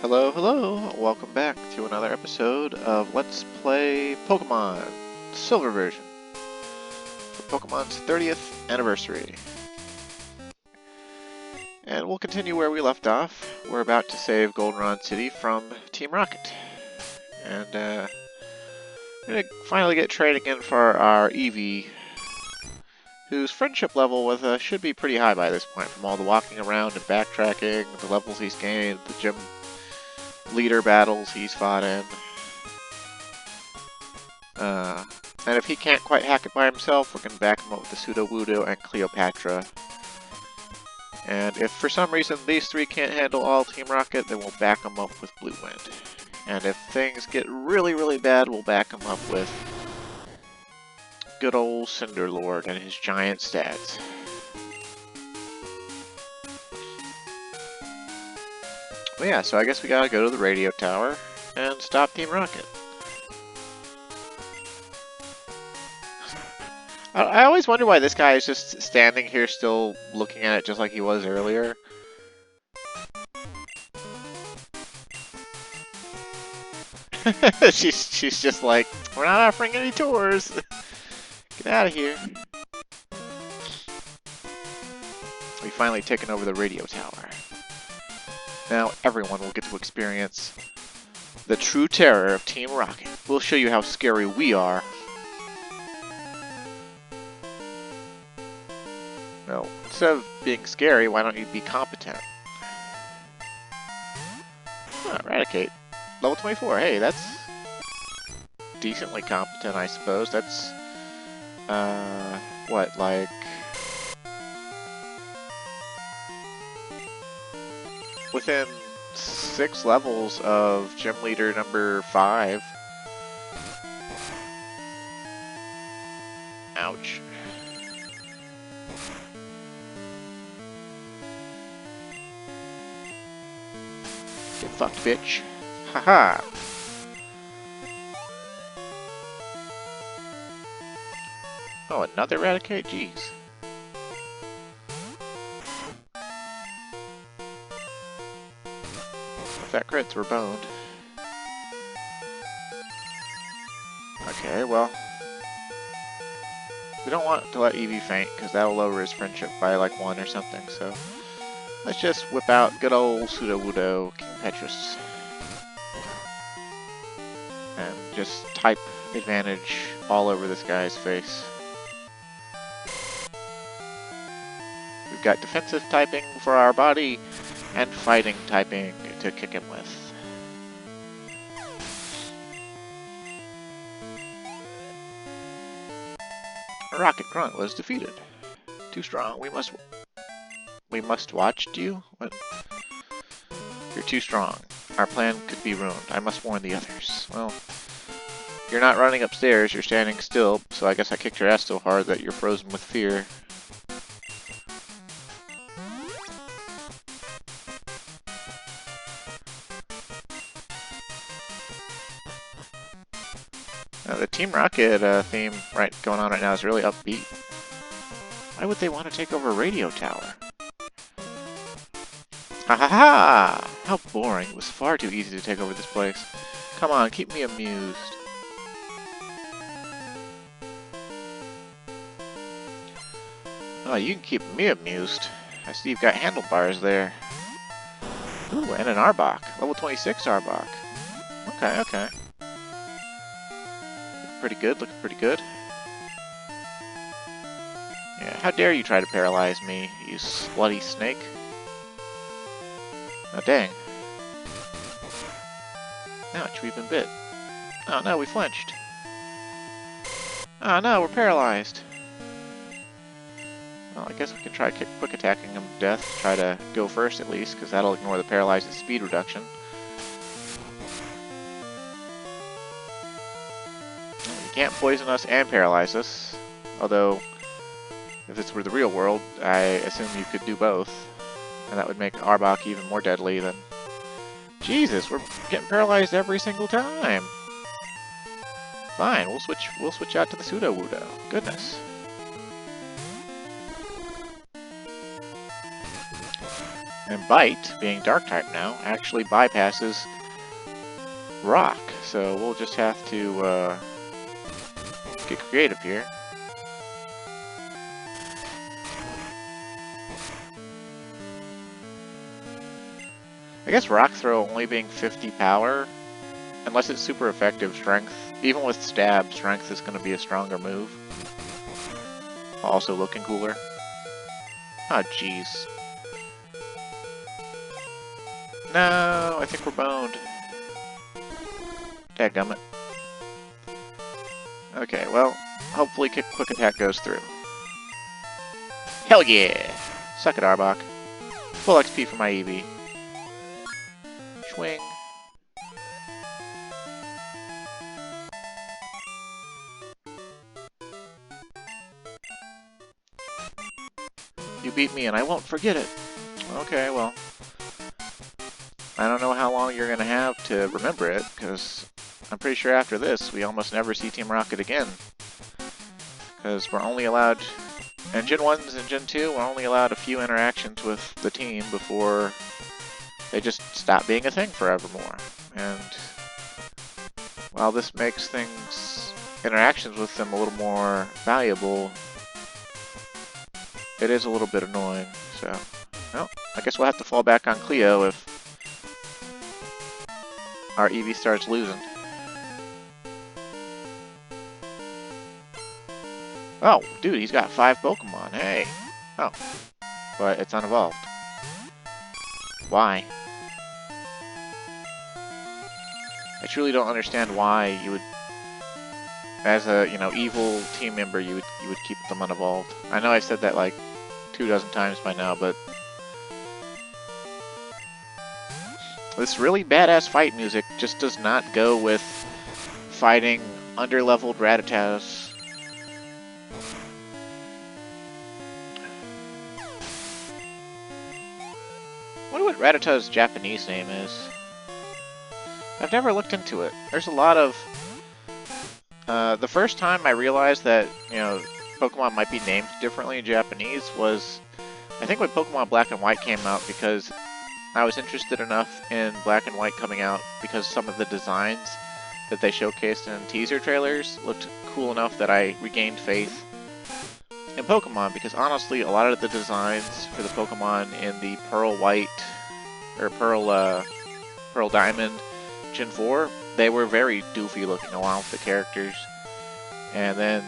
Hello, hello! Welcome back to another episode of Let's Play Pokemon Silver version for Pokemon's 30th anniversary. And we'll continue where we left off. We're about to save Goldenrod City from Team Rocket. And we're going to finally get trading in for our Eevee, whose friendship level with us should be pretty high by this point from all the walking around and backtracking, the levels he's gained, the gym leader battles he's fought in. And if he can't quite hack it by himself, we're going to back him up with the Sudowoodo and Cleopatra. And if for some reason these three can't handle all Team Rocket, then we'll back them up with Blue Wind. And if things get really, really bad, we'll back him up with good old Cinderlord and his giant stats. Well, yeah, so I guess we gotta go to the radio tower and stop Team Rocket. I always wonder why this guy is just standing here still looking at it just like he was earlier. She's just like, we're not offering any tours. Get out of here. We've finally taken over the radio tower. Now everyone will get to experience the true terror of Team Rocket. We'll show you how scary we are. No, instead of being scary, why don't you be competent? Eradicate. Level 24. Hey, that's decently competent, I suppose. That's, what, like... within 6 levels of Gym Leader number 5. Ouch. Get fucked, bitch. Haha. Oh, another Eradicate? Jeez. Fat crits were boned. Okay, well... we don't want to let Eevee faint, because that'll lower his friendship by like 1 or something, so... let's just whip out good old Sudowoodo, King Petrus. And just type advantage all over this guy's face. We've got defensive typing for our body, and fighting typing to kick him with. Rocket Grunt was defeated. Too strong. We must watch you? What? You're too strong. Our plan could be ruined. I must warn the others. Well, you're not running upstairs, you're standing still, so I guess I kicked your ass so hard that you're frozen with fear. The Team Rocket theme going on right now is really upbeat. Why would they want to take over a radio tower? Ha ha ha! How boring. It was far too easy to take over this place. Come on, keep me amused. Oh, you can keep me amused. I see you've got handlebars there. Ooh, and an Arbok. Level 26 Arbok. Okay, okay. Pretty good, looking pretty good. Yeah, how dare you try to paralyze me, you slutty snake. Oh, dang. Ouch, we've been bit. Oh no, we flinched. Oh no, we're paralyzed. Well, I guess we can try quick attacking him to death. Try to go first at least, because that'll ignore the paralyzed speed reduction. You can't poison us and paralyze us. Although, if this were the real world, I assume you could do both. And that would make Arbok even more deadly than... Jesus, we're getting paralyzed every single time! Fine, we'll switch out to the Sudowoodo. Goodness. And Bite, being Dark type now, actually bypasses Rock. So we'll just have to get creative here. I guess Rock Throw only being 50 power, unless it's super effective strength. Even with Stab, strength is going to be a stronger move. Also looking cooler. Oh, jeez. No, I think we're boned. Dadgummit. Okay, well, hopefully Quick Attack goes through. Hell yeah! Suck it, Arbok. Full XP for my Eevee. Swing. You beat me and I won't forget it. Okay, well. I don't know how long you're going to have to remember it, because I'm pretty sure after this we almost never see Team Rocket again. Because we're only allowed, in Gen 1s and Gen 2, we're only allowed a few interactions with the team before they just stop being a thing forevermore. And while this makes interactions with them a little more valuable, it is a little bit annoying. So, well, I guess we'll have to fall back on Cleo if our Eevee starts losing. Oh, dude, he's got 5 Pokemon. Hey. Oh. But it's unevolved. Why? I truly don't understand why you would, as a, evil team member, you would keep them unevolved. I know I've said that like 24 times by now, but this really badass fight music just does not go with fighting underleveled Rattatas. I wonder what Rattata's Japanese name is. I've never looked into it. There's a lot of... the first time I realized that, Pokemon might be named differently in Japanese was, I think when Pokemon Black and White came out, because I was interested enough in Black and White coming out because some of the designs that they showcased in teaser trailers looked cool enough that I regained faith in Pokemon, because honestly, a lot of the designs for the Pokemon in the Pearl White, or Pearl Diamond Gen 4, they were very doofy looking along with the characters. And then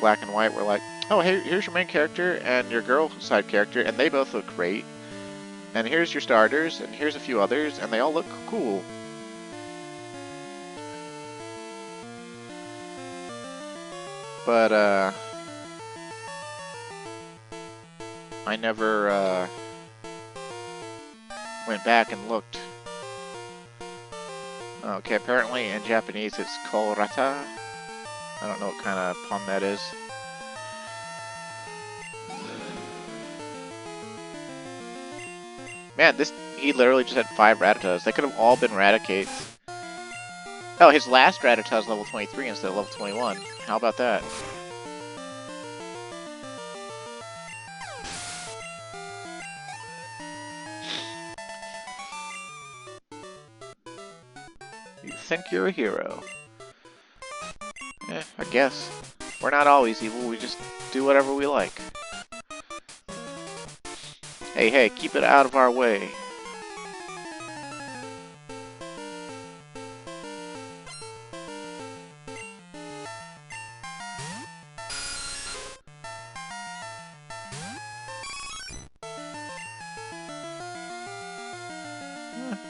Black and White were like, oh, here's your main character and your girl side character, and they both look great. And here's your starters, and here's a few others, and they all look cool. But, I never, went back and looked. Okay, apparently in Japanese it's Kolrata. I don't know what kind of pun that is. Man, he literally just had 5 Rattatas. They could have all been Raticates. Oh, his last Rattata is level 23 instead of level 21. How about that? You think you're a hero. I guess. We're not always evil, we just do whatever we like. Hey, keep it out of our way.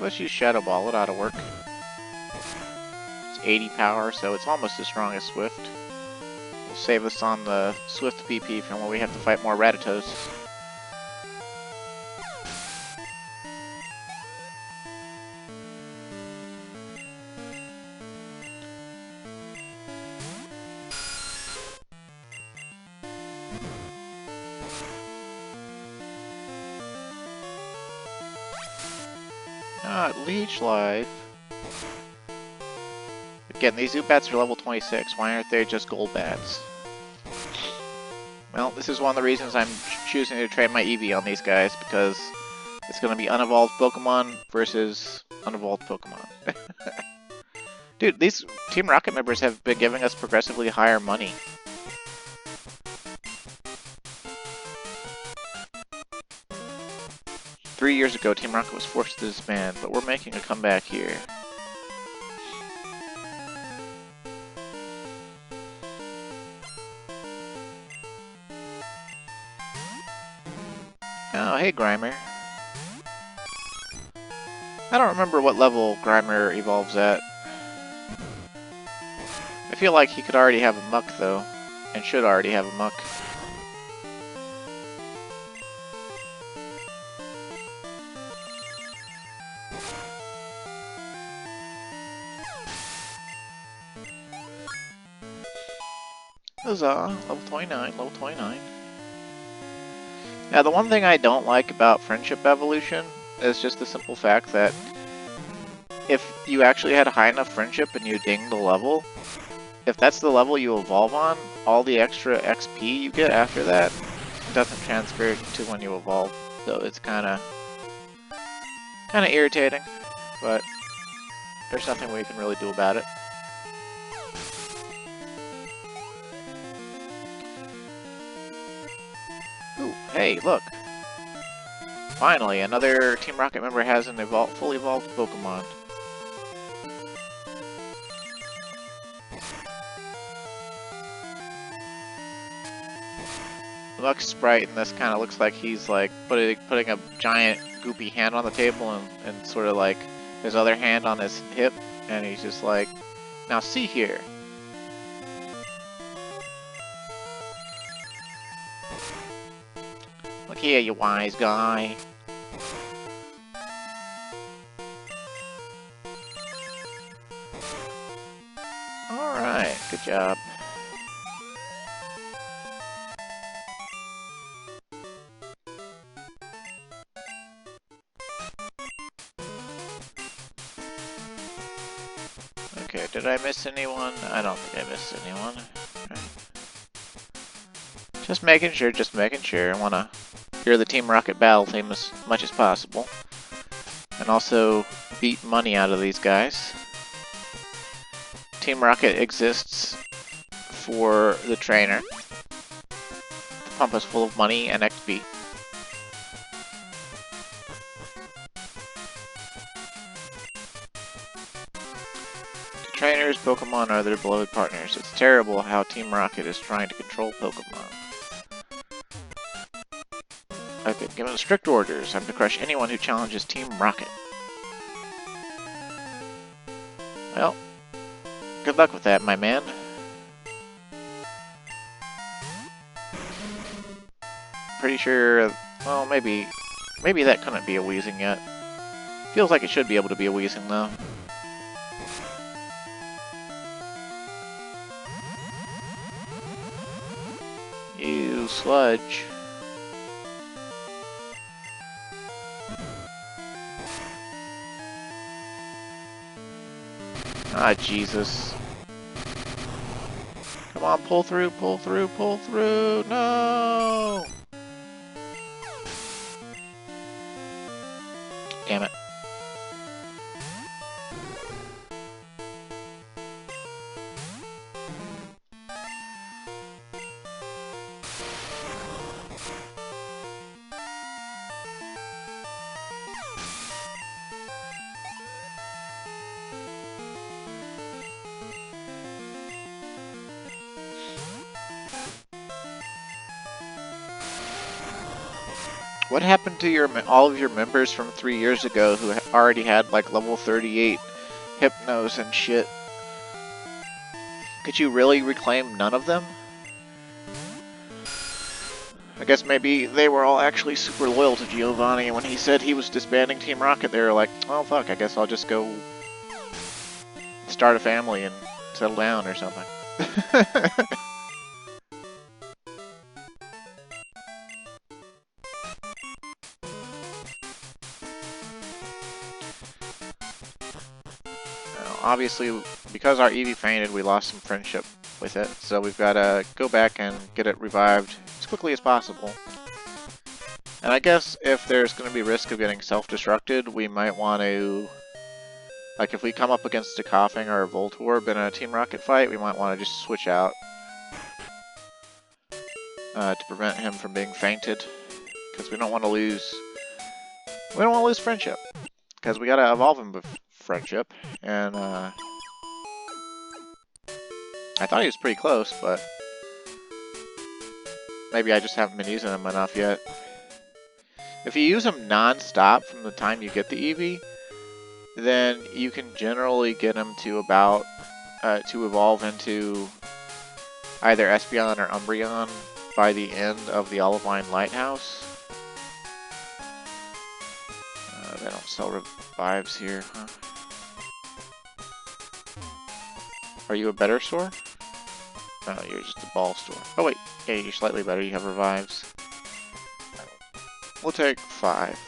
Let's use Shadow Ball, it ought to work. It's 80 power, so it's almost as strong as Swift. We'll save us on the Swift PP from when we have to fight more Rattatas. Leech Life. Again, these Zubats are level 26. Why aren't they just Gold Bats? Well, this is one of the reasons I'm choosing to trade my Eevee on these guys, because It's going to be unevolved Pokemon versus unevolved Pokemon. Dude, these Team Rocket members have been giving us progressively higher money. Three years ago, Team Rocket was forced to disband, but we're making a comeback here. Oh, hey, Grimer. I don't remember what level Grimer evolves at. I feel like he could already have a Muck, though, and should already have a Muck. Huzzah! Level 29, level 29. Now, the one thing I don't like about Friendship Evolution is just the simple fact that if you actually had a high enough Friendship and you ding the level, if that's the level you evolve on, all the extra XP you get after that doesn't transfer to when you evolve. So it's kind of irritating, but there's nothing we can really do about it. Ooh, hey, look! Finally, another Team Rocket member has an fully evolved Pokemon. The Muck sprite in this kind of looks like he's like putting a giant goopy hand on the table and sort of like his other hand on his hip, and he's just like, now see here. Look here, you wise guy. Alright, good job. Okay, did I miss anyone? I don't think I missed anyone. Okay. Just making sure. I want to hear the Team Rocket battle theme as much as possible. And also beat money out of these guys. Team Rocket exists for the trainer to pump us full of money and XP. Trainers, Pokemon are their beloved partners. It's terrible how Team Rocket is trying to control Pokemon. I've been given strict orders. I'm to crush anyone who challenges Team Rocket. Well, good luck with that, my man. Pretty sure, well, maybe that couldn't be a Weezing yet. Feels like it should be able to be a Weezing, though. You sludge. Ah, Jesus. Come on, pull through, pull through, pull through! No! Damn it. What happened to all of your members from 3 years ago who already had like level 38 Hypnos and shit? Could you really reclaim none of them? I guess maybe they were all actually super loyal to Giovanni, and when he said he was disbanding Team Rocket, they were like, oh fuck, I guess I'll just go start a family and settle down or something. Obviously, because our Eevee fainted, we lost some friendship with it, so we've got to go back and get it revived as quickly as possible. And I guess if there's going to be risk of getting self-destructed, we might want to... Like, if we come up against a Coughing or a Voltorb in a Team Rocket fight, we might want to just switch out. To prevent him from being fainted. Because we don't want to lose... We don't want to lose friendship. Because we gotta evolve him with friendship. And, I thought he was pretty close, but... Maybe I just haven't been using him enough yet. If you use him non-stop from the time you get the Eevee, then you can generally get him to about, to evolve into either Espeon or Umbreon by the end of the Olivine Lighthouse. They don't sell revives here, huh? Are you a better store? No, you're just a ball store. Oh wait, yeah, you're slightly better, you have revives. We'll take 5.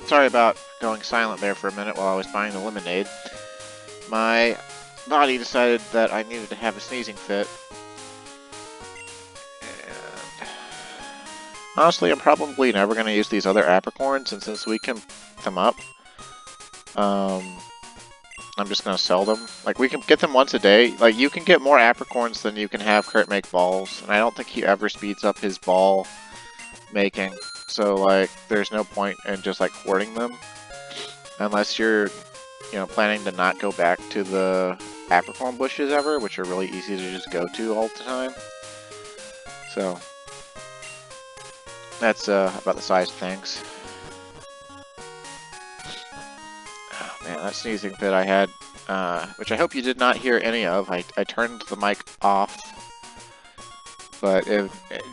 Sorry about going silent there for a minute while I was buying the lemonade. My body decided that I needed to have a sneezing fit. And honestly, I'm probably never going to use these other apricorns, and since we can pick them up, I'm just going to sell them. Like, we can get them once a day. Like, you can get more apricorns than you can have Kurt make balls, and I don't think he ever speeds up his ball making. So, like, there's no point in just, like, hoarding them. Unless you're, you know, planning to not go back to the apricorn bushes ever, which are really easy to just go to all the time. So, that's about the size of things. Oh, man, that sneezing fit I had, which I hope you did not hear any of. I turned the mic off. But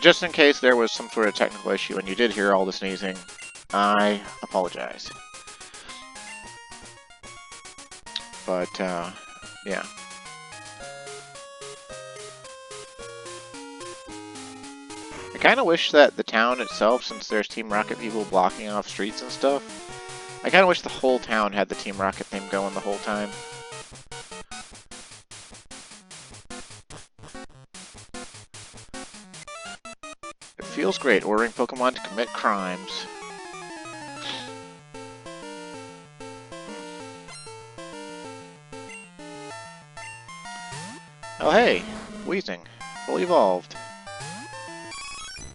just in case there was some sort of technical issue and you did hear all the sneezing, I apologize. But, yeah. I kind of wish that the town itself, since there's Team Rocket people blocking off streets and stuff, I kind of wish the whole town had the Team Rocket theme going the whole time. Feels great ordering Pokemon to commit crimes. Oh hey, Weezing, fully evolved.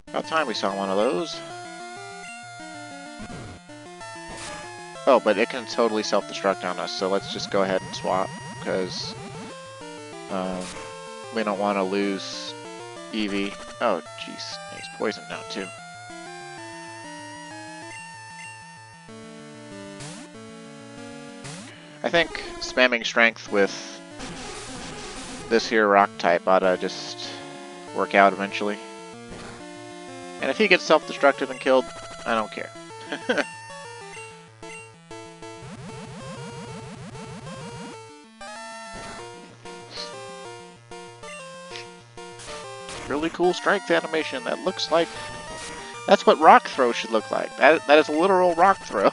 About time we saw one of those. Oh, but it can totally self-destruct on us, so let's just go ahead and swap, because we don't want to lose Eevee. Oh, jeez. He's poisoned now, too. I think spamming strength with this here rock type ought to just work out eventually. And if he gets self-destructed and killed, I don't care. Really cool strength animation that looks like... That's what rock throw should look like. That is a literal rock throw.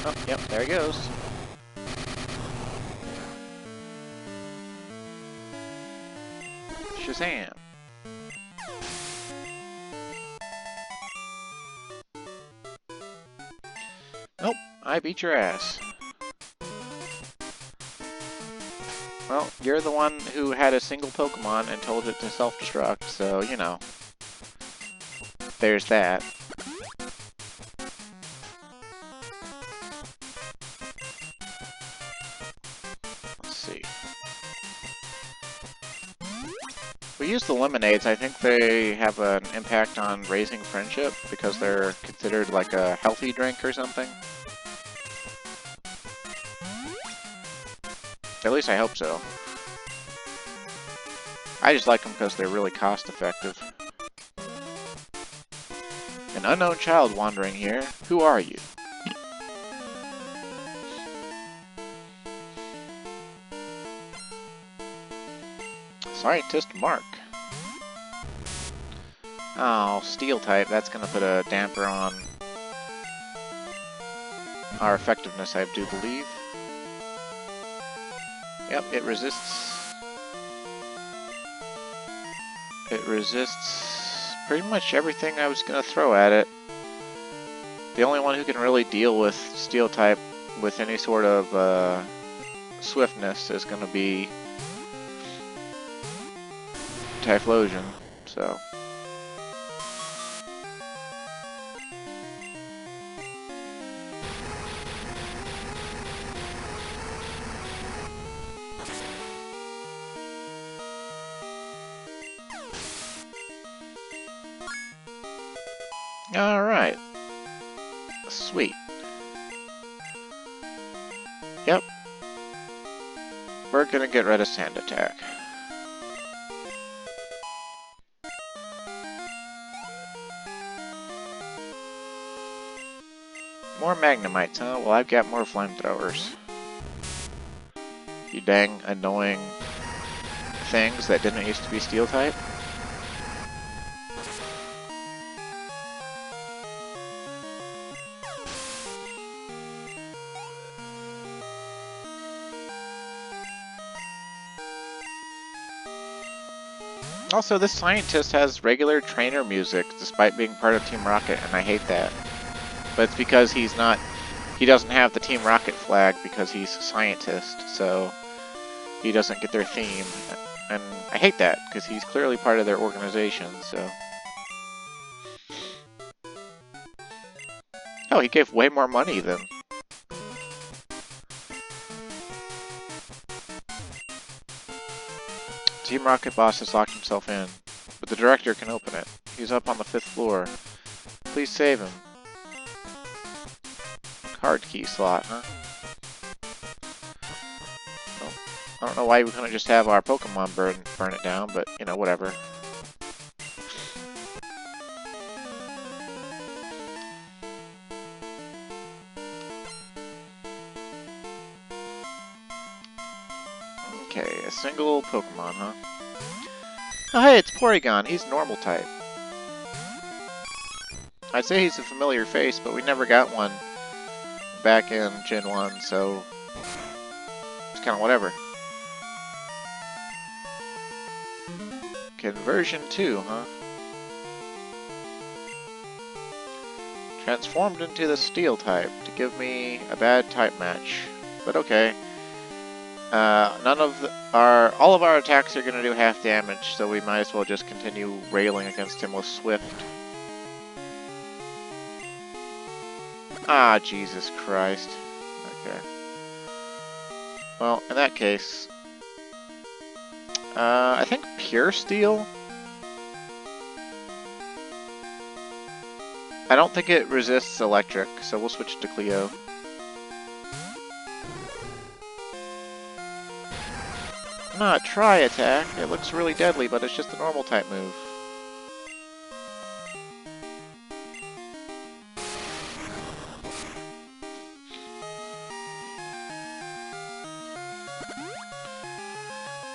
Oh, yep, there he goes. Shazam! Nope, I beat your ass. Well, you're the one who had a single Pokemon and told it to self-destruct, so, you know. There's that. Let's see. We use the lemonades. I think they have an impact on raising friendship because they're considered like a healthy drink or something. At least I hope so. I just like them because they're really cost-effective. An unknown child wandering here. Who are you? Scientist Mark. Oh, steel type. That's going to put a damper on our effectiveness, I do believe. Yep, it resists. It resists pretty much everything I was going to throw at it. The only one who can really deal with steel type with any sort of swiftness is going to be Typhlosion, so. Alright. Sweet. Yep. We're gonna get rid of Sand Attack. More Magnemites, huh? Well, I've got more Flamethrowers. You dang annoying things that didn't used to be Steel type. Also, this scientist has regular trainer music despite being part of Team Rocket, and I hate that. But it's because he doesn't have the Team Rocket flag because he's a scientist, so he doesn't get their theme. And I hate that, because he's clearly part of their organization, so. Oh, he gave way more money than. Team Rocket boss has locked himself in, but the director can open it. He's up on the 5th floor. Please save him. Card key slot, huh? Well, I don't know why we couldn't just have our Pokemon burn it down, but, you know, whatever. Okay, a single Pokemon, huh? Oh hey, it's Porygon. He's normal type. I'd say he's a familiar face, but we never got one back in Gen 1, so it's kind of whatever. Conversion 2, huh? Transformed into the Steel type to give me a bad type match, but okay. All of our attacks are going to do half damage, so we might as well just continue railing against him with Swift. Ah, Jesus Christ. Okay. Well, in that case, I think Pure Steel? I don't think it resists electric, so we'll switch to Cleo. Not Tri Attack. It looks really deadly, but it's just a normal type move.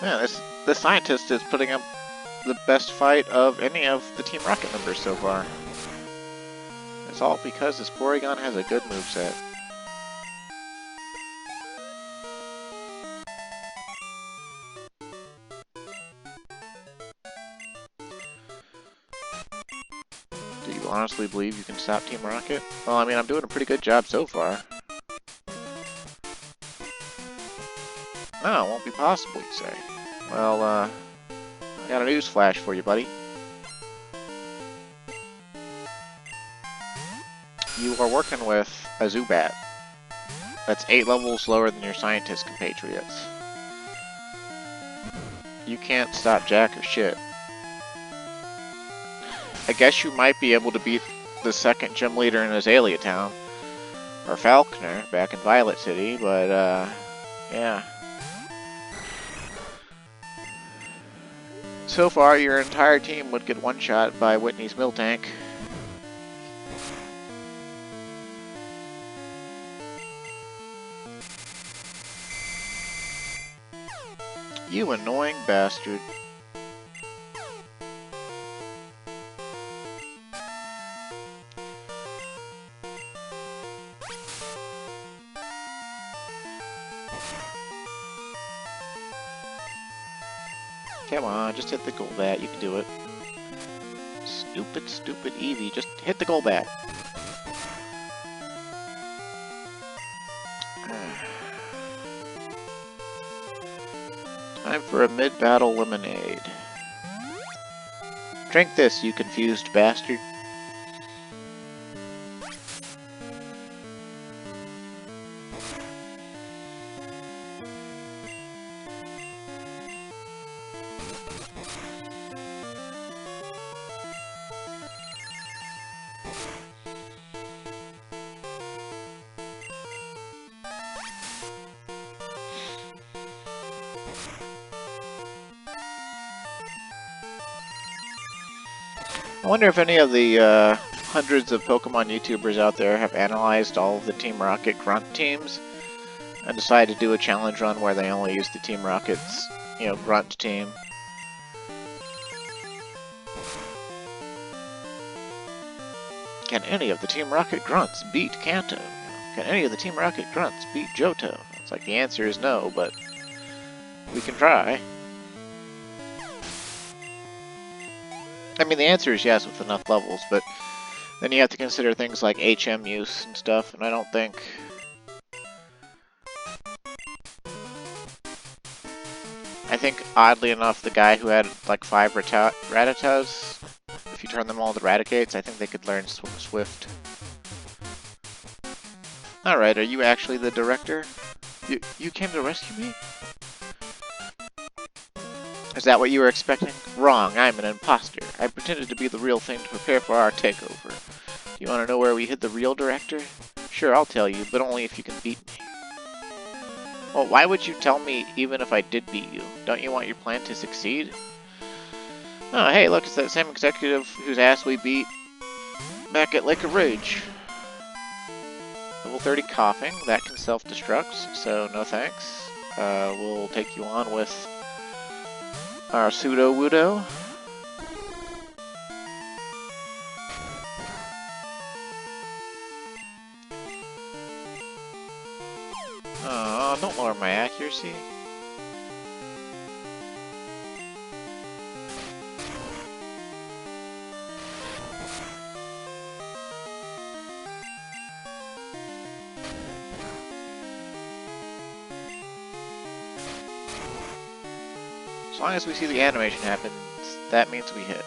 Yeah, this scientist is putting up the best fight of any of the Team Rocket members so far. It's all because this Porygon has a good moveset. Do you honestly believe you can stop Team Rocket? Well, I mean, I'm doing a pretty good job so far. No, it won't be possible, you say. Well, I got a news flash for you, buddy. You are working with a Zubat. That's 8 levels lower than your scientist compatriots. You can't stop Jack or shit. I guess you might be able to beat the second gym leader in Azalea Town, or Falconer, back in Violet City, but, yeah. So far, your entire team would get one-shot by Whitney's Miltank. You annoying bastard. Come on, just hit the Golbat. You can do it. Stupid, stupid Eevee. Just hit the Golbat. Time for a mid-battle lemonade. Drink this, you confused bastard. I wonder if any of the hundreds of Pokemon YouTubers out there have analyzed all of the Team Rocket grunt teams and decided to do a challenge run where they only use the Team Rocket's, you know, grunt team. Can any of the Team Rocket grunts beat Kanto? Can any of the Team Rocket grunts beat Johto? It's like the answer is no, but we can try. I mean, the answer is yes with enough levels, but then you have to consider things like HM use and stuff, and I don't think... I think, oddly enough, the guy who had, like, 5 Rattatas, if you turn them all into Raticates, I think they could learn Swift. Alright, are you actually the director? You came to rescue me? Is that what you were expecting? Wrong, I'm an imposter. I pretended to be the real thing to prepare for our takeover. Do you want to know where we hid the real director? Sure, I'll tell you, but only if you can beat me. Well, why would you tell me even if I did beat you? Don't you want your plan to succeed? Oh, hey, look, it's that same executive whose ass we beat back at Lake of Ridge. Level 30 coughing, that can self-destruct, so no thanks. We'll take you on with our Pseudo-Wudo. Oh, don't lower my accuracy. As long as we see the animation happen, that means we hit.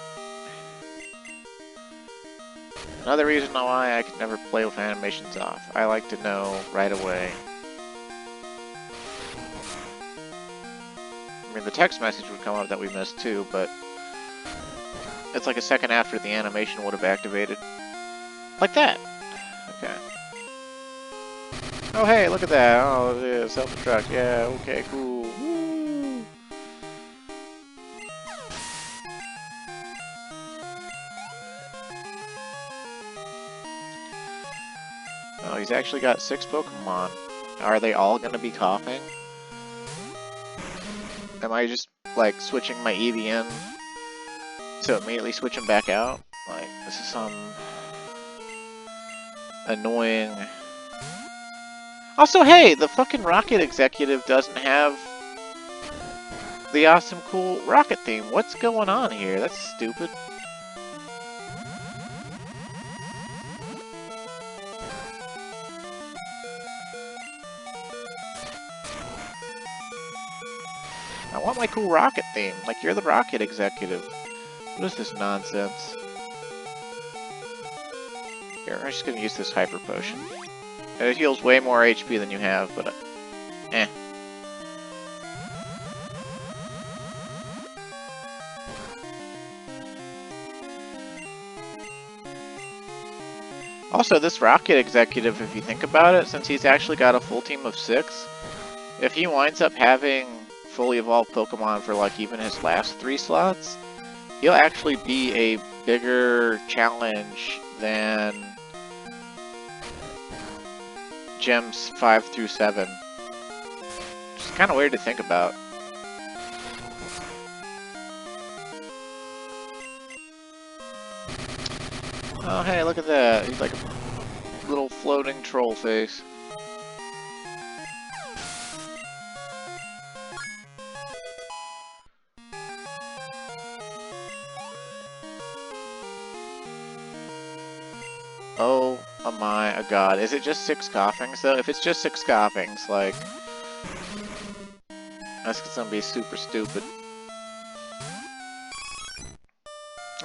Another reason why I can never play with animations off. I like to know right away. I mean, the text message would come up that we missed too, but it's like a second after the animation would have activated. Like that! Okay. Oh hey, look at that! Oh, yeah, self-destruct. Yeah, okay, cool. Woo! Oh, he's actually got 6 Pokemon. Are they all gonna be coughing? Am I just, like, switching my Eevee in to immediately switch him back out? Like, this is some annoying... Also, hey, the fucking Rocket executive doesn't have the awesome, cool Rocket theme. What's going on here? That's stupid. want my cool rocket theme. Like, you're the rocket executive. What is this nonsense? Here, I'm just gonna use this hyper potion. It heals way more HP than you have, but eh. Also, this rocket executive, if you think about it, since he's actually got a full team of 6, if he winds up having fully evolved Pokemon for like even his last 3 slots, he'll actually be a bigger challenge than Gems 5 through 7. Which is kind of weird to think about. Oh hey, look at that. He's like a little floating troll face. Oh my god. Is it just 6 coughings though? If it's just 6 coughings, like, that's gonna be super stupid.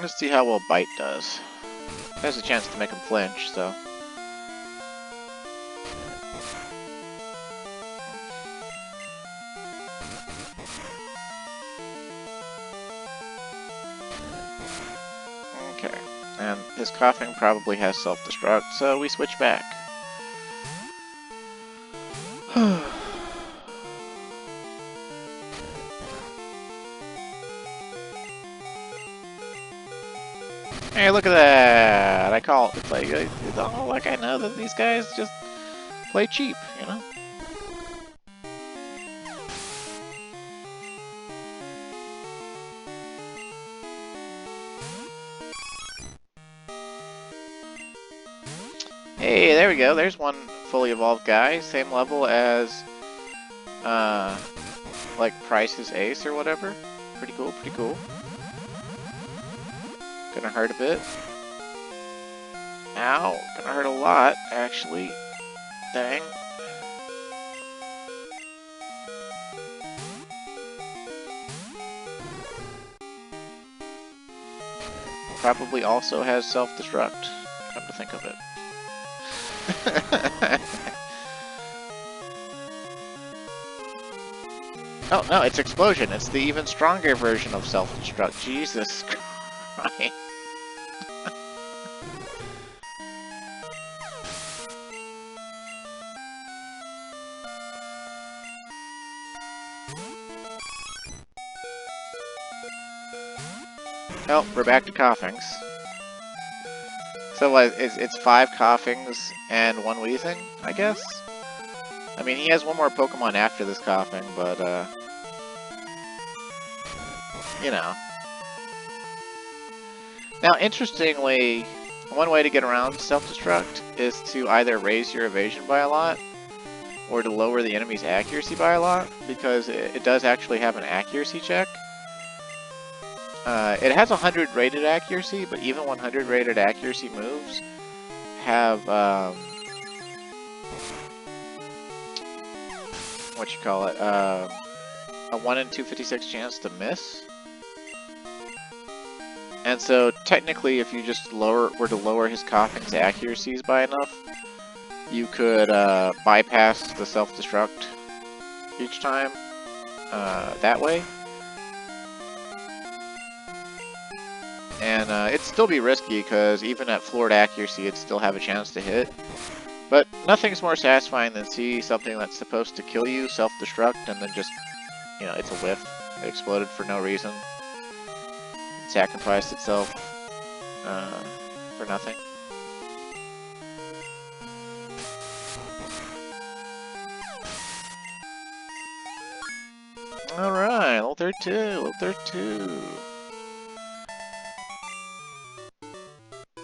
Let's see how well Bite does. There's a chance to make him flinch, so. Okay. And his coughing probably has self-destruct, so we switch back. Hey, look at that! I call it. It's like, oh, like I know that these guys just play cheap, you know? Hey, there we go. There's one fully evolved guy, same level as, like Price's Ace or whatever. Pretty cool, pretty cool. Gonna hurt a bit. Ow, gonna hurt a lot, actually. Dang. Probably also has self-destruct, come to think of it. Oh, no, it's Explosion. It's the even stronger version of self-destruct. Jesus Christ. Oh, we're back to coughings. So it's 5 coughings and 1 wheezing, I guess? I mean, he has one more Pokemon after this coughing, but, you know. Now, interestingly, one way to get around self-destruct is to either raise your evasion by a lot, or to lower the enemy's accuracy by a lot, because it does actually have an accuracy check. It has 100 rated accuracy, but even 100 rated accuracy moves have, what you call it, a 1 in 256 chance to miss. And so, technically, if you just were to lower his coughing's accuracies by enough, you could bypass the self-destruct each time that way. And it'd still be risky, because even at floored accuracy, it'd still have a chance to hit. But nothing's more satisfying than see something that's supposed to kill you self-destruct, and then just, you know, it's a whiff. It exploded for no reason. It sacrificed itself for nothing. Alright, level 32, level 32.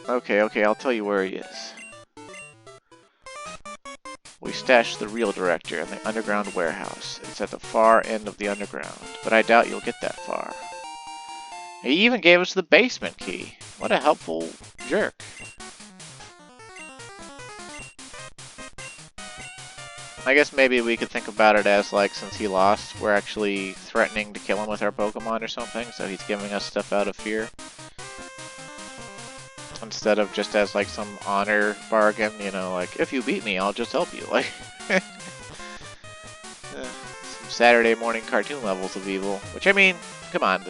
Okay, I'll tell you where he is. We stashed the real director in the underground warehouse. It's at the far end of the underground, but I doubt you'll get that far. He even gave us the basement key. What a helpful jerk. I guess maybe we could think about it as, like, since he lost, we're actually threatening to kill him with our Pokemon or something, so he's giving us stuff out of fear. Instead of just as, like, some honor bargain, you know, like, if you beat me, I'll just help you, like... some Saturday morning cartoon levels of evil. Which, I mean, come on,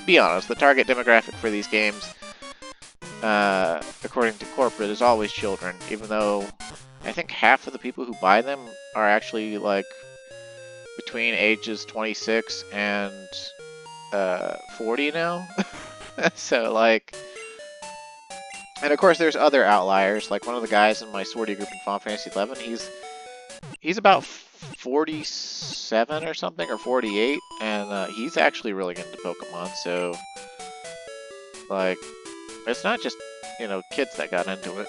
be honest, the target demographic for these games, according to corporate, is always children, even though I think half of the people who buy them are actually, like, between ages 26 and 40 now. So, like... And of course there's other outliers, like one of the guys in my sortie group in Final Fantasy XI, he's about 47 or something, or 48, and he's actually really into Pokemon, so... Like, it's not just, you know, kids that got into it.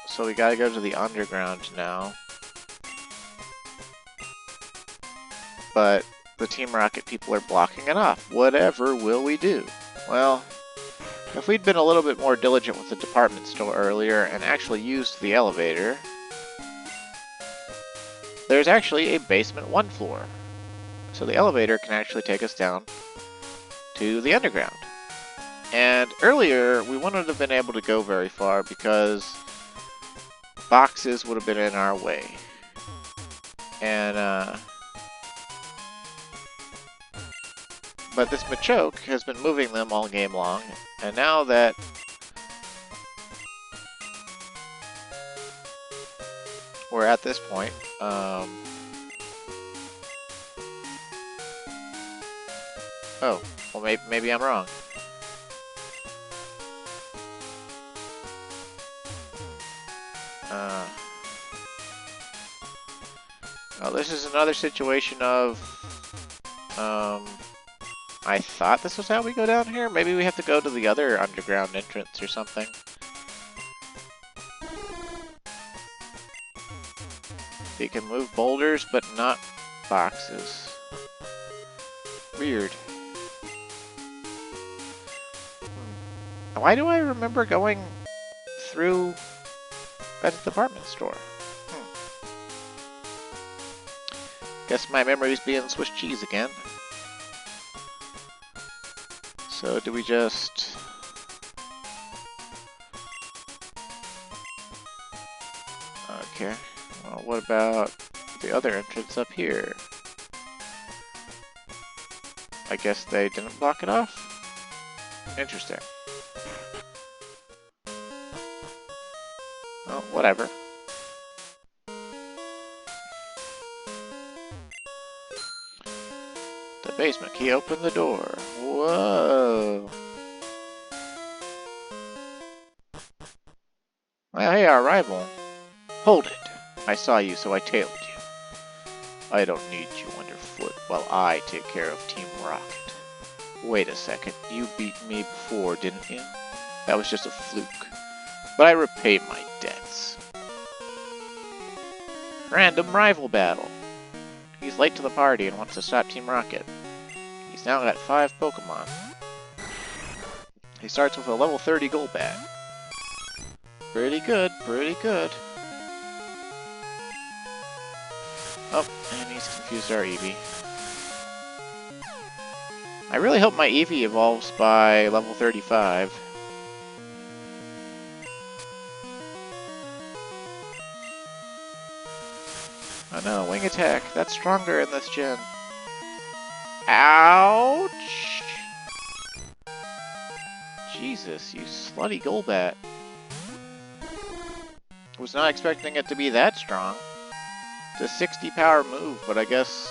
So we gotta go to the underground now. But the Team Rocket people are blocking it off. Whatever will we do? Well, if we'd been a little bit more diligent with the department store earlier and actually used the elevator, there's actually a basement 1 floor. So the elevator can actually take us down to the underground. And earlier, we wouldn't have been able to go very far because boxes would have been in our way. And, but this Machoke has been moving them all game long, and now that we're at this point, oh, well maybe I'm wrong. Well, this is another situation of, I thought this was how we go down here. Maybe we have to go to the other underground entrance or something. You can move boulders, but not boxes. Weird. Why do I remember going through that department store? Guess my memory's being Swiss cheese again. So do we just... Okay, well what about the other entrance up here? I guess they didn't block it off? Interesting. Well, whatever. The basement key opened the door. Whoa! Well, hey, our rival. Hold it. I saw you, so I tailed you. I don't need you underfoot while I take care of Team Rocket. Wait a second. You beat me before, didn't you? That was just a fluke. But I repay my debts. Random rival battle. He's late to the party and wants to stop Team Rocket. He's now got 5 Pokemon. He starts with a level 30 Golbat. Pretty good, pretty good. Oh, and he's confused our Eevee. I really hope my Eevee evolves by level 35. Oh no, Wing Attack. That's stronger in this gen. Ouch! Jesus, you slutty Golbat. Was not expecting it to be that strong. It's a 60 power move, but I guess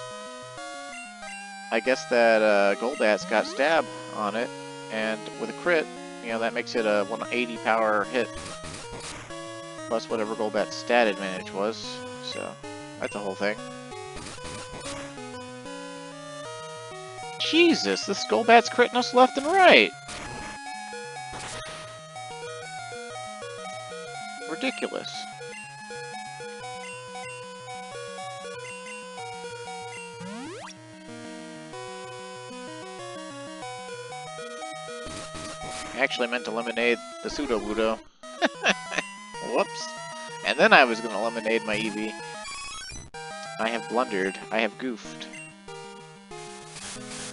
that Golbat's got stab on it, and with a crit, you know, that makes it a 180 power hit. Plus whatever Golbat's stat advantage was, so that's the whole thing. Jesus, this Golbat's critting us left and right. Ridiculous. I actually meant to eliminate the Pseudo-Budo. Whoops. And then I was going to eliminate my Eevee. I have blundered. I have goofed.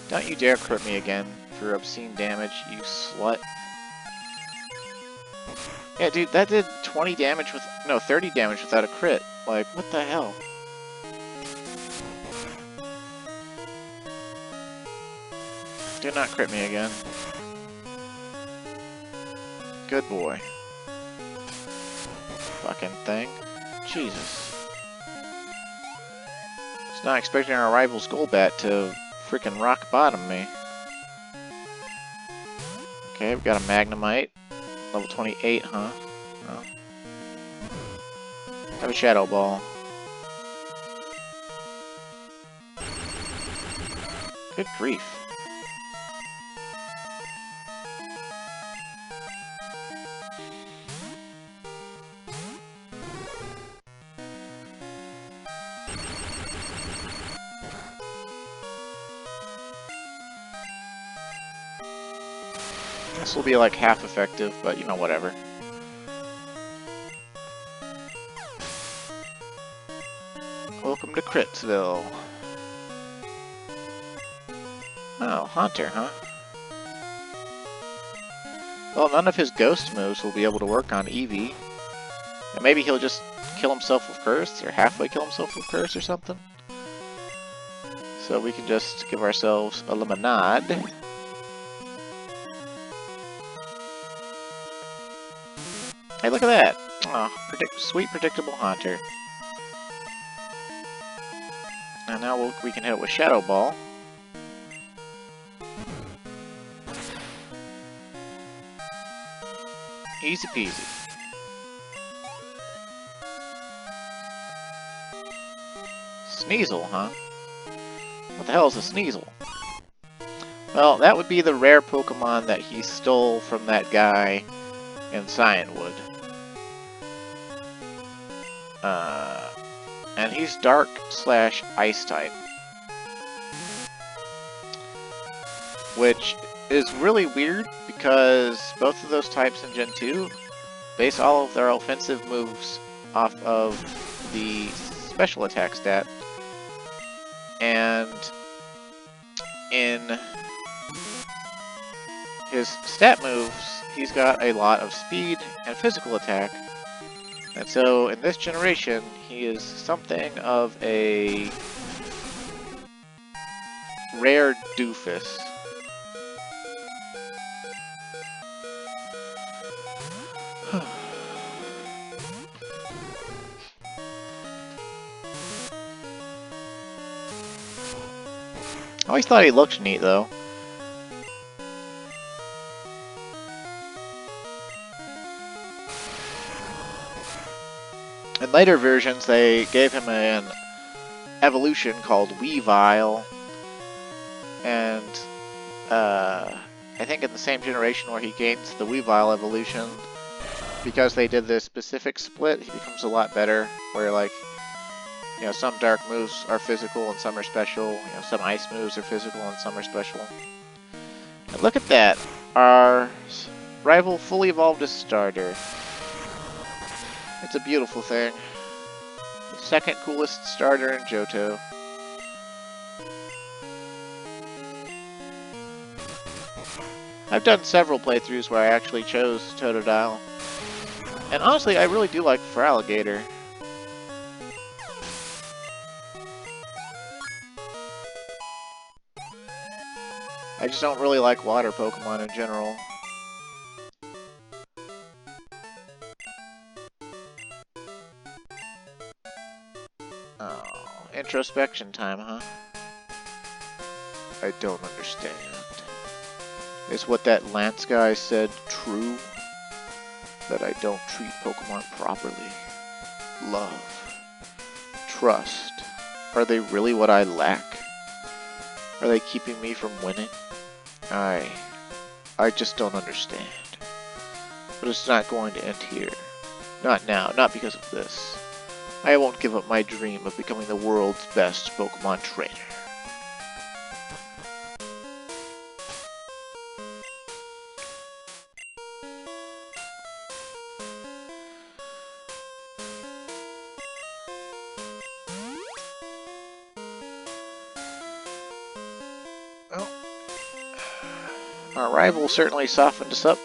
Don't you dare crit me again for obscene damage, you slut. Yeah, dude, that did 20 damage with... No, 30 damage without a crit. Like, what the hell? Do not crit me again. Good boy. Fucking thing. Jesus. It's not expecting our rival's Golbat to freaking rock bottom me. Okay, we've got a Magnemite. Level 28, huh? Oh. Have a Shadow Ball. Good grief. This will be like half effective, but you know, whatever. Welcome to Critsville. Oh, Haunter, huh? Well, none of his ghost moves will be able to work on Eevee. And maybe he'll just kill himself with Curse, or halfway kill himself with Curse or something. So we can just give ourselves a lemonade. Hey, look at that! Oh, sweet, predictable Haunter. And now we can hit it with Shadow Ball. Easy peasy. Sneasel, huh? What the hell is a Sneasel? Well, that would be the rare Pokemon that he stole from that guy in Cyanwood. And he's Dark/Ice type. Which is really weird because both of those types in Gen 2 base all of their offensive moves off of the special attack stat. And in his stat moves, he's got a lot of speed and physical attack. And so in this generation, he is something of a rare doofus. I always thought he looked neat, though. In later versions, they gave him an evolution called Weavile. And, I think in the same generation where he gains the Weavile evolution, because they did this specific split, he becomes a lot better, where, like, you know, some dark moves are physical and some are special. You know, some ice moves are physical and some are special. And look at that! Our rival fully evolved a starter. It's a beautiful thing. The second coolest starter in Johto. I've done several playthroughs where I actually chose Totodile. And honestly, I really do like Feraligatr. I just don't really like water Pokemon in general. Oh, introspection time, huh? I don't understand. Is what that Lance guy said true? That I don't treat Pokemon properly? Love. Trust. Are they really what I lack? Are they keeping me from winning? I just don't understand. But it's not going to end here. Not now, not because of this. I won't give up my dream of becoming the world's best Pokemon trainer. Well, our rival certainly softened us up.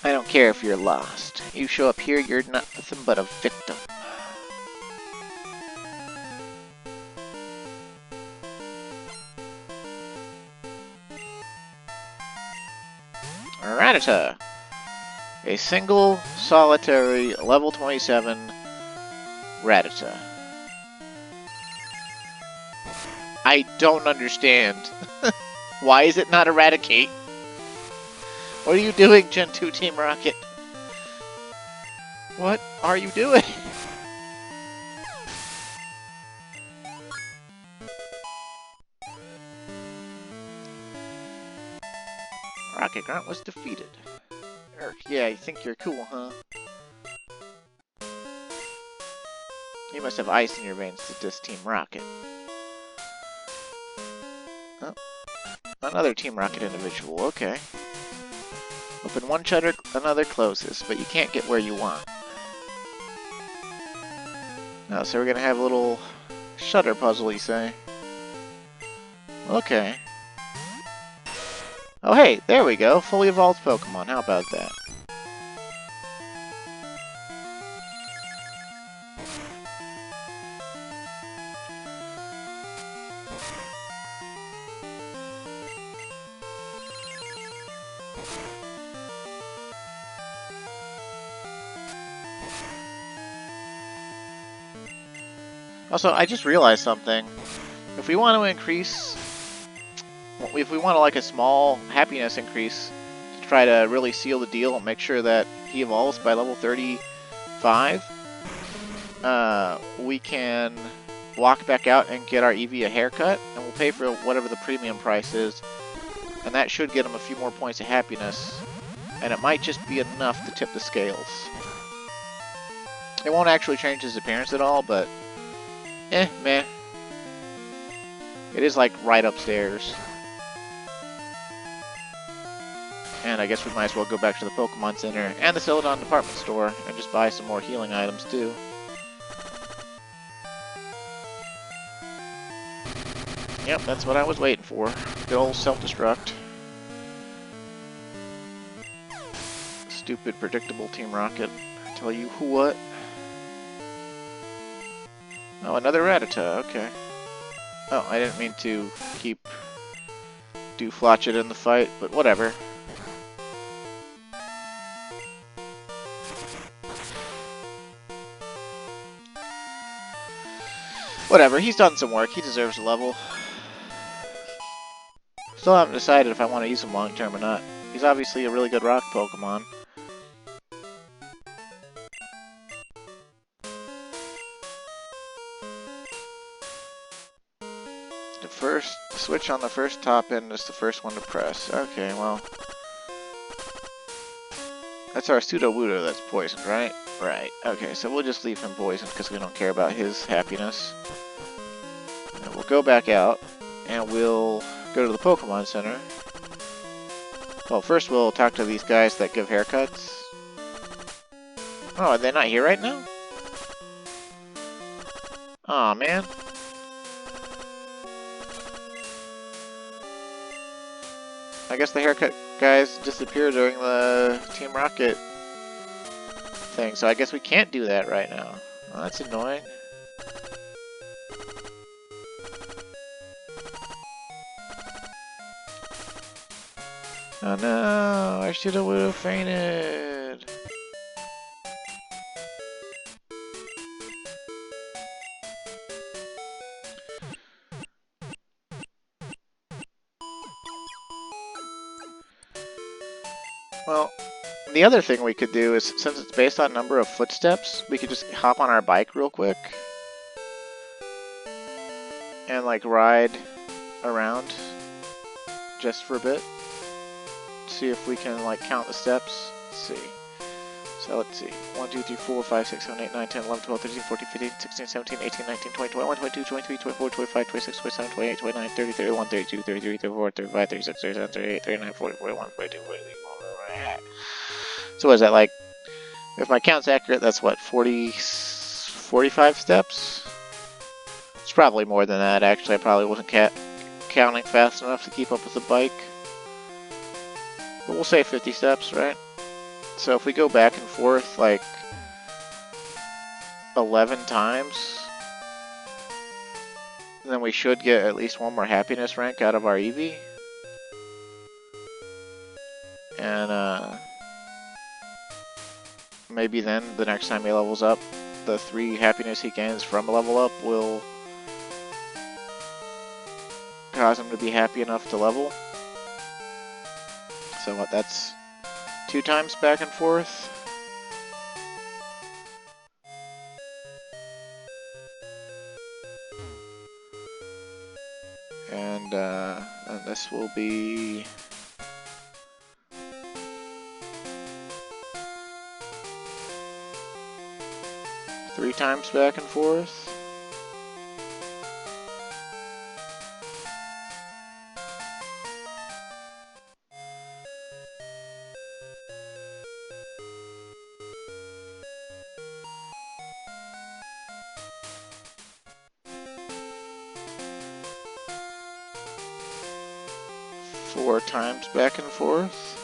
I don't care if you're lost. You show up here, you're nothing but a victim. Rattata! A single, solitary, level 27 Rattata. I don't understand. Why is it not Eradicate? What are you doing, Gen 2 Team Rocket? What are you doing? Rocket Grunt was defeated. Yeah, you think you're cool, huh? You must have ice in your veins to diss Team Rocket. Oh, another Team Rocket individual, okay. Open one shutter, another closes, but you can't get where you want. Oh, so we're gonna have a little shutter puzzle, you say? Okay. Oh hey, there we go, fully evolved Pokemon, how about that? Also, I just realized something. If we want to increase... If we want to like a small happiness increase to try to really seal the deal and make sure that he evolves by level 35, we can walk back out and get our Eevee a haircut, and we'll pay for whatever the premium price is, and that should get him a few more points of happiness, and it might just be enough to tip the scales. It won't actually change his appearance at all, but meh. It is like right upstairs. And I guess we might as well go back to the Pokemon Center and the Celadon department store and just buy some more healing items too. Yep, that's what I was waiting for. Good old self-destruct. Stupid, predictable Team Rocket. I tell you what. Oh, another Rattata, okay. Oh, I didn't mean to keep Dooflotchet in the fight, but whatever. Whatever, he's done some work. He deserves a level. Still haven't decided if I want to use him long term or not. He's obviously a really good rock Pokemon. The first switch on the first top end is the first one to press. Okay, well. That's our Sudowoodo that's poisoned, right? Right. Okay, so we'll just leave him poisoned because we don't care about his happiness. And we'll go back out, and we'll go to the Pokemon Center. Well, first we'll talk to these guys that give haircuts. Oh, are they not here right now? Aw, man. I guess the haircut guys disappeared during the Team Rocket thing, so I guess we can't do that right now. Well, that's annoying. Oh no, I should have fainted. The other thing we could do is, since it's based on number of footsteps, we could just hop on our bike real quick and like ride around just for a bit. See if we can like count the steps. Let's see. So let's see. 1, 2, 3, 4, 5, 6, 7, 8, 9, 10, 11, 12, 13, 14, 15, 16, 17, 18, 19, 20, 21, 22, 23, 24, 25, 26, 27, 28, 29, 30, 31, 32, 33, 34, 35, 36, 37, 38, 39, 40, 41, 42, 43. So what is that, like, if my count's accurate, that's what, 45 steps? It's probably more than that, actually. I probably wasn't counting fast enough to keep up with the bike. But we'll say 50 steps, right? So if we go back and forth like 11 times, then we should get at least one more happiness rank out of our Eevee. And maybe then the next time he levels up, the 3 happiness he gains from a level up will cause him to be happy enough to level. So what, that's 2 times back and forth. And this will be 3 times back and forth. Four times back and forth.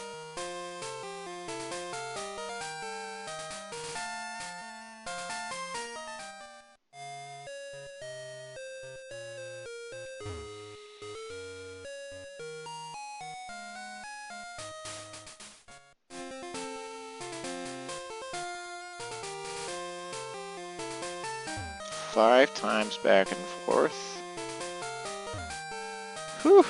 Five times back and forth. Whew.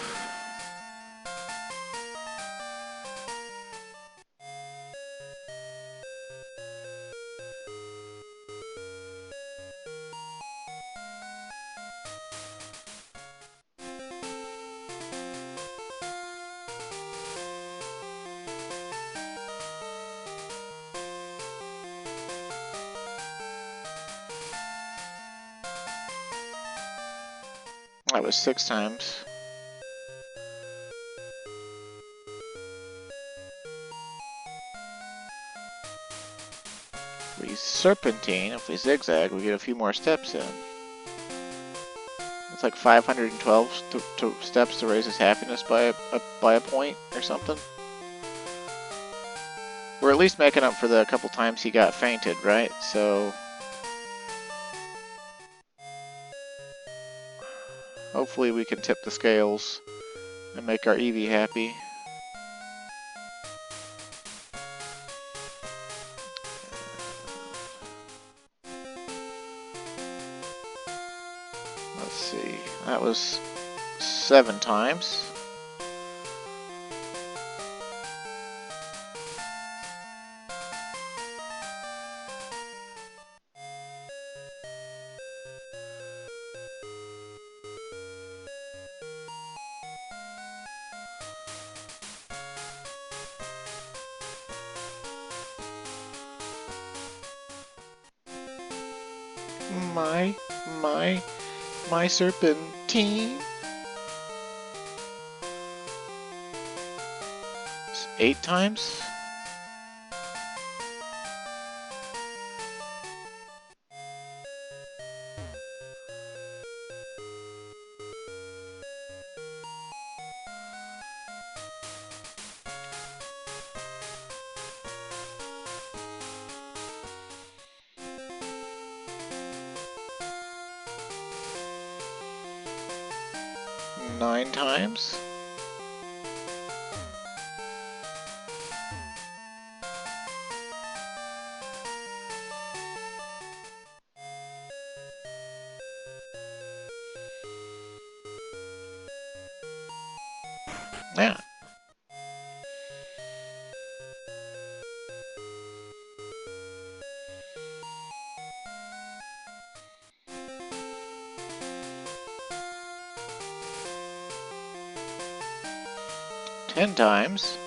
That was 6 times. If we serpentine, if we zigzag, we get a few more steps in. It's like 512 steps to raise his happiness by a point or something. We're at least making up for the couple times he got fainted, right? So hopefully we can tip the scales and make our Eevee happy. Let's see, that was 7 times. My serpentine. 8 times? Nine times? Yeah. 10 times.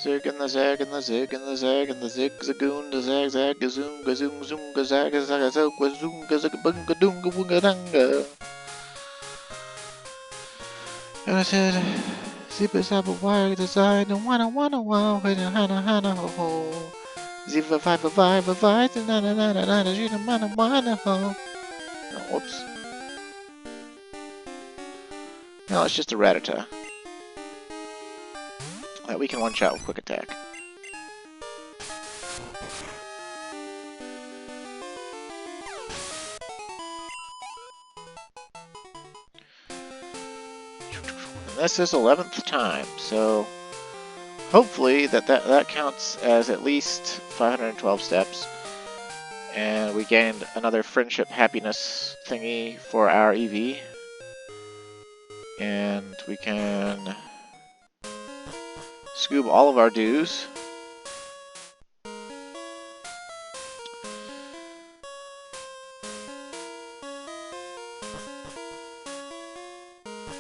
Zig and the zag and the zig and the zag and the zig zagoon the zag zag gazoom gazoom zoom gazag gazag zog gazoom gazag bunga dunga bunga dunga. And I said, Zipper Zappa wire design and wanna wow hana hana hana ho ho. Zipper vibe vibe na na na na na na jina mana mana ho. Oh, whoops. No, it's just a Rattata. That we can one-shot with quick attack. And this is 11th time, so hopefully that counts as at least 512 steps. And we gained another friendship happiness thingy for our EV. And we can scoop all of our dues.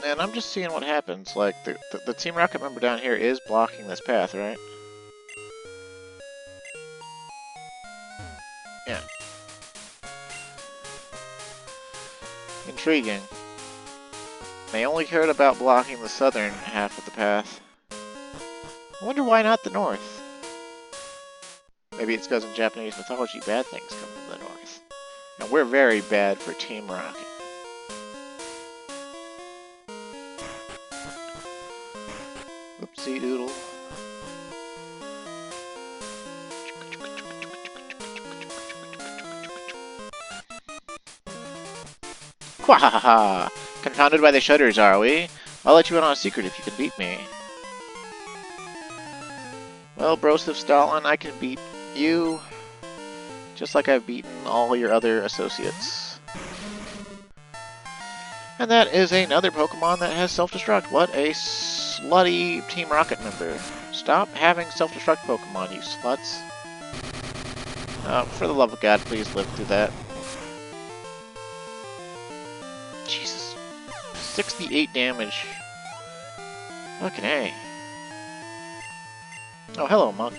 And I'm just seeing what happens. Like, the Team Rocket member down here is blocking this path, right? Yeah. Intriguing. They only cared about blocking the southern half of the path. I wonder why not the north? Maybe it's because in Japanese mythology bad things come from the north. And we're very bad for Team Rocket. Oopsie doodle. Quahaha! Confounded by the shudders, are we? I'll let you in on a secret if you can beat me. Well, Broseph Stalin, I can beat you, just like I've beaten all your other associates. And that is another Pokemon that has self-destruct. What a slutty Team Rocket member. Stop having self-destruct Pokemon, you sluts. For the love of God, please live through that. Jesus. 68 damage. Fucking A. Oh, hello, Muck.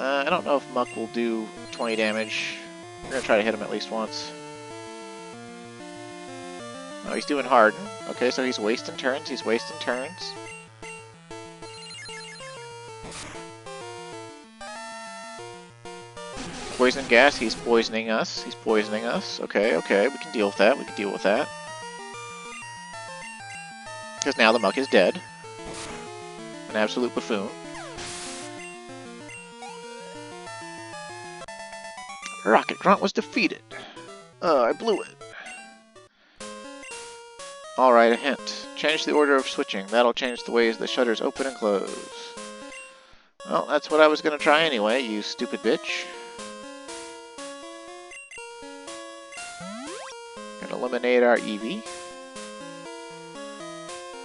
I don't know if Muck will do 20 damage. We're gonna try to hit him at least once. Oh, he's doing Harden. Okay, so he's wasting turns. He's wasting turns. Poison gas. He's poisoning us. He's poisoning us. Okay, okay. We can deal with that. We can deal with that. Because now the Muck is dead. An absolute buffoon. Rocket Grunt was defeated. I blew it. Alright, a hint. Change the order of switching. That'll change the ways the shutters open and close. Well, that's what I was gonna try anyway, you stupid bitch. Gonna eliminate our Eevee.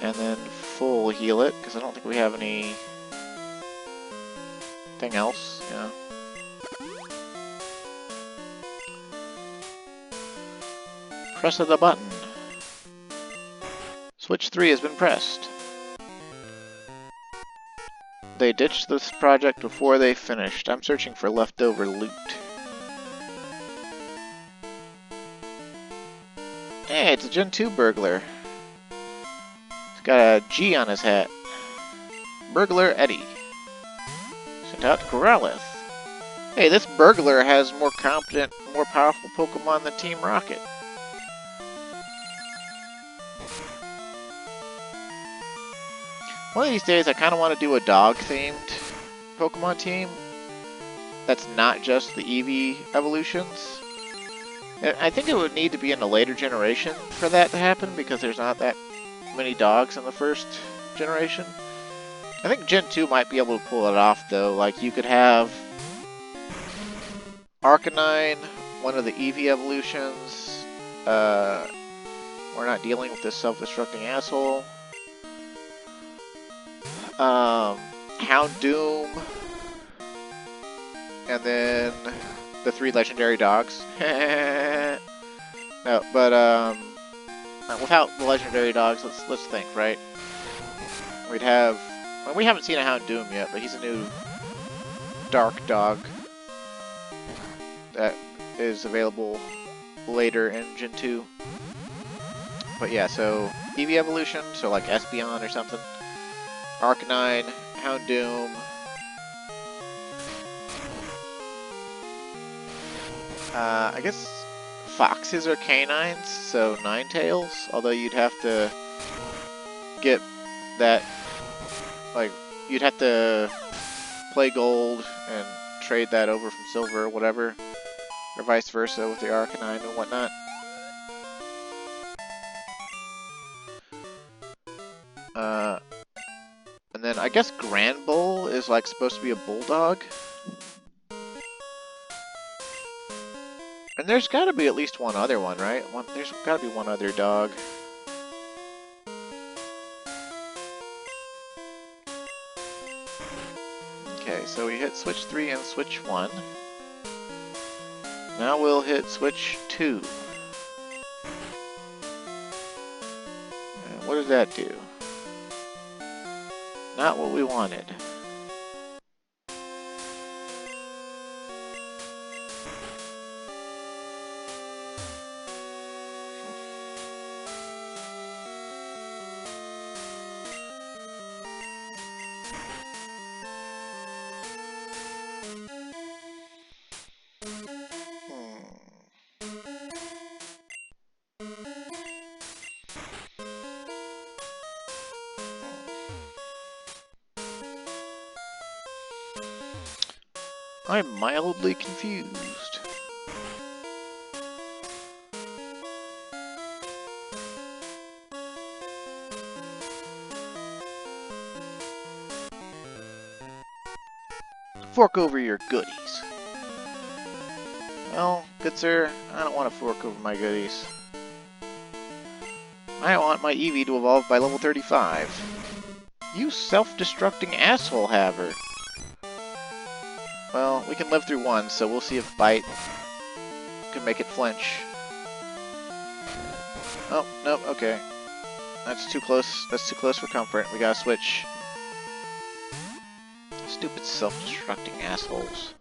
And then full heal it, because I don't think we have anything else, yeah. Press of the button. Switch 3 has been pressed. They ditched this project before they finished. I'm searching for leftover loot. Hey, it's a Gen 2 burglar. He's got a G on his hat. Burglar Eddie. Sent out to Corrales. Hey, this burglar has more competent, more powerful Pokemon than Team Rocket. One of these days, I kind of want to do a dog-themed Pokemon team that's not just the Eevee evolutions. And I think it would need to be in a later generation for that to happen, because there's not that many dogs in the first generation. I think Gen 2 might be able to pull it off, though. Like, you could have Arcanine, one of the Eevee evolutions. We're not dealing with this self-destructing asshole. Houndoom. and then the 3 legendary dogs. No, but without the legendary dogs, let's think, right? We'd have, well, we haven't seen a Houndoom yet, but he's a new dark dog that is available later in Gen 2. But yeah, so Eevee evolution, so like Espeon or something. Arcanine, Houndoom. I guess foxes are canines, so Ninetales, although you'd have to get that, like, you'd have to play gold and trade that over from silver or whatever, or vice versa with the Arcanine and whatnot. And then I guess Grand Bull is like supposed to be a bulldog. And there's got to be at least one other one, right? There's got to be one other dog. Okay, so we hit switch 3 and switch 1. Now we'll hit switch 2. And what does that do? Not what we wanted. I'm mildly confused. Fork over your goodies. Well, good sir, I don't want to fork over my goodies. I want my Eevee to evolve by level 35. You self-destructing asshole haver. Well, we can live through one, so we'll see if Bite can make it flinch. Oh, nope, okay. That's too close. That's too close for comfort. We gotta switch. Stupid self-destructing assholes.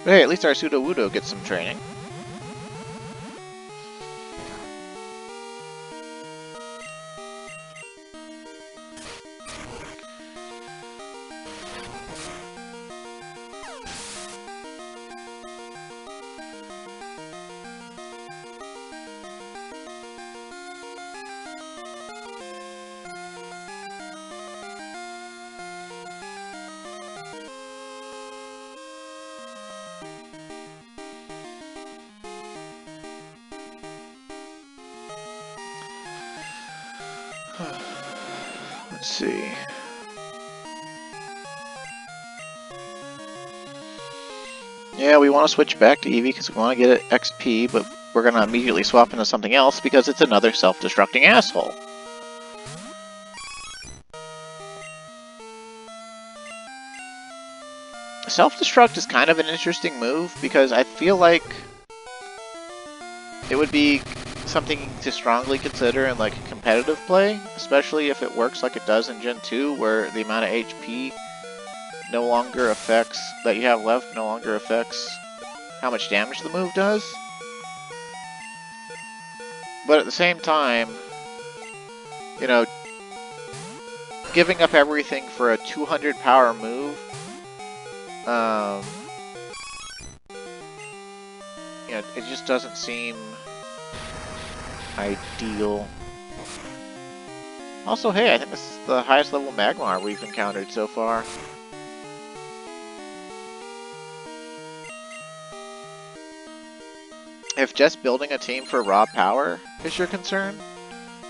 But hey, at least our Sudowoodo gets some training. Let's see. Yeah, we want to switch back to Eevee because we want to get it XP, but we're going to immediately swap into something else because it's another self-destructing asshole. Self-destruct is kind of an interesting move because I feel like it would be something to strongly consider in like competitive play, especially if it works like it does in Gen 2, where the amount of HP no longer affects, that you have left, no longer affects how much damage the move does. But at the same time, you know, giving up everything for a 200 power move, you know, it just doesn't seem ideal. Also, hey, I think this is the highest level Magmar we've encountered so far. If just building a team for raw power is your concern,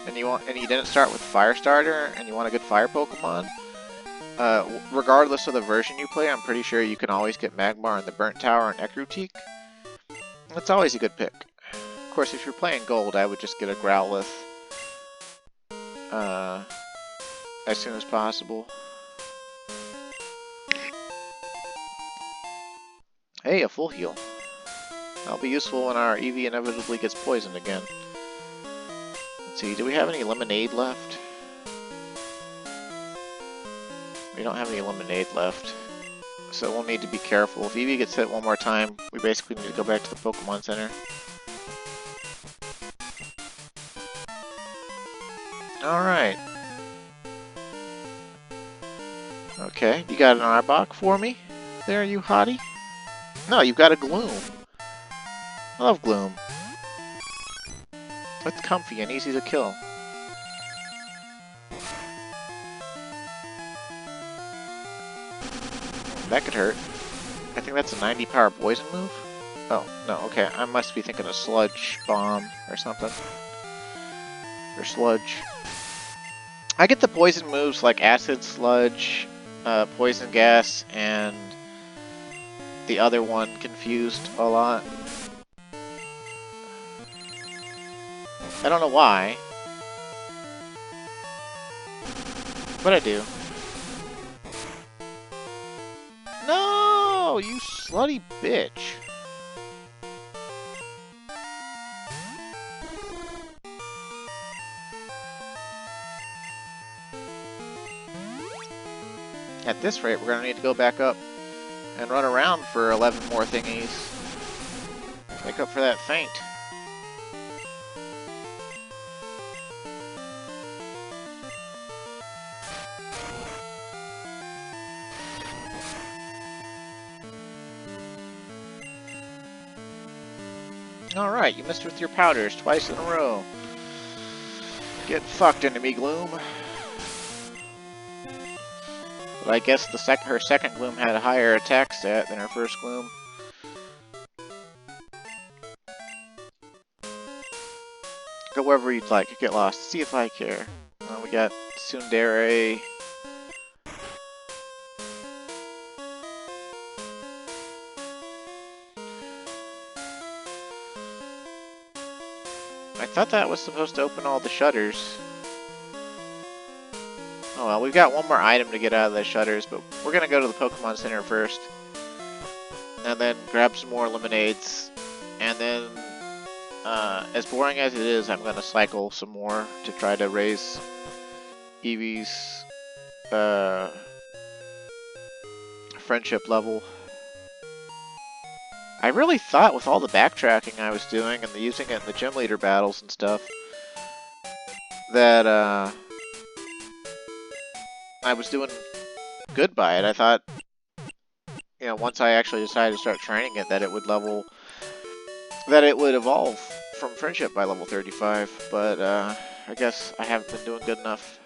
and you didn't start with Firestarter, and you want a good fire Pokemon, Regardless of the version you play, I'm pretty sure you can always get Magmar in the Burnt Tower and Ekrutik. That's always a good pick. Of course, if you're playing Gold, I would just get a Growlithe as soon as possible. Hey, a full heal. That'll be useful when our Eevee inevitably gets poisoned again. Let's see, do we have any lemonade left? We don't have any lemonade left. So we'll need to be careful. If Eevee gets hit one more time, we basically need to go back to the Pokemon Center. Alright. Okay, you got an Arbok for me? There, you hottie? No, you've got a Gloom. I love Gloom. It's comfy and easy to kill. That could hurt. I think that's a 90 power poison move? Oh, no, okay. I must be thinking of Sludge Bomb or something. Or Sludge. I get the poison moves like Acid Sludge, Poison Gas, and the other one confused a lot. I don't know why. But I do. No, you slutty bitch. At this rate, we're going to need to go back up and run around for 11 more thingies. Make up for that faint. Alright, you missed with your powders twice in a row. Get fucked, enemy Gloom. But I guess her second Gloom had a higher attack stat than her first Gloom. Go wherever you'd like. Get lost. See if I care. We got Tsundere. I thought that was supposed to open all the shutters. Oh well, we've got one more item to get out of the shutters, but we're gonna go to the Pokemon Center first. And then grab some more lemonades. And then, as boring as it is, I'm gonna cycle some more to try to raise Eevee's, friendship level. I really thought with all the backtracking I was doing and using it in the gym leader battles and stuff that I was doing good by it. I thought, you know, once I actually decided to start training it, that it would evolve from friendship by level 35. But I guess I haven't been doing good enough.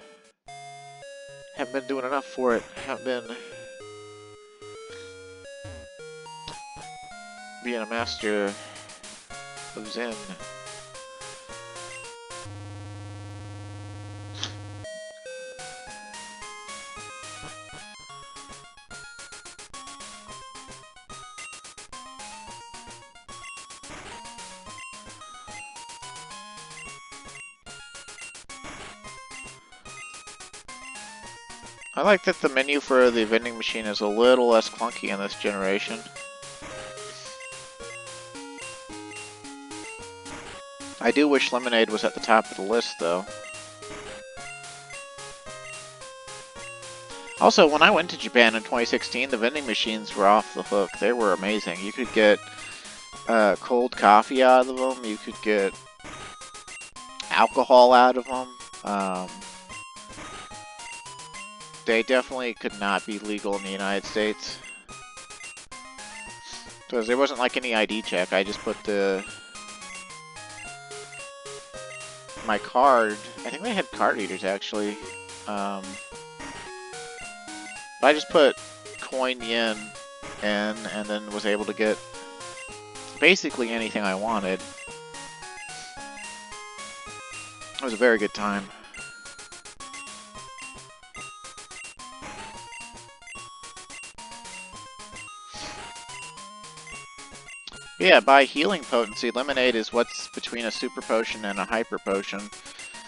Haven't been doing enough for it. Haven't been being a master of Zen. I like that the menu for the vending machine is a little less clunky in this generation. I do wish lemonade was at the top of the list, though. Also, when I went to Japan in 2016, the vending machines were off the hook. They were amazing. You could get cold coffee out of them. You could get alcohol out of them. They definitely could not be legal in the United States. Because there wasn't like any ID check. I just put my card. I think they had card readers actually. But I just put coin yen in and then was able to get basically anything I wanted. It was a very good time. Yeah, by healing potency, Lemonade is what's between a super potion and a hyper potion.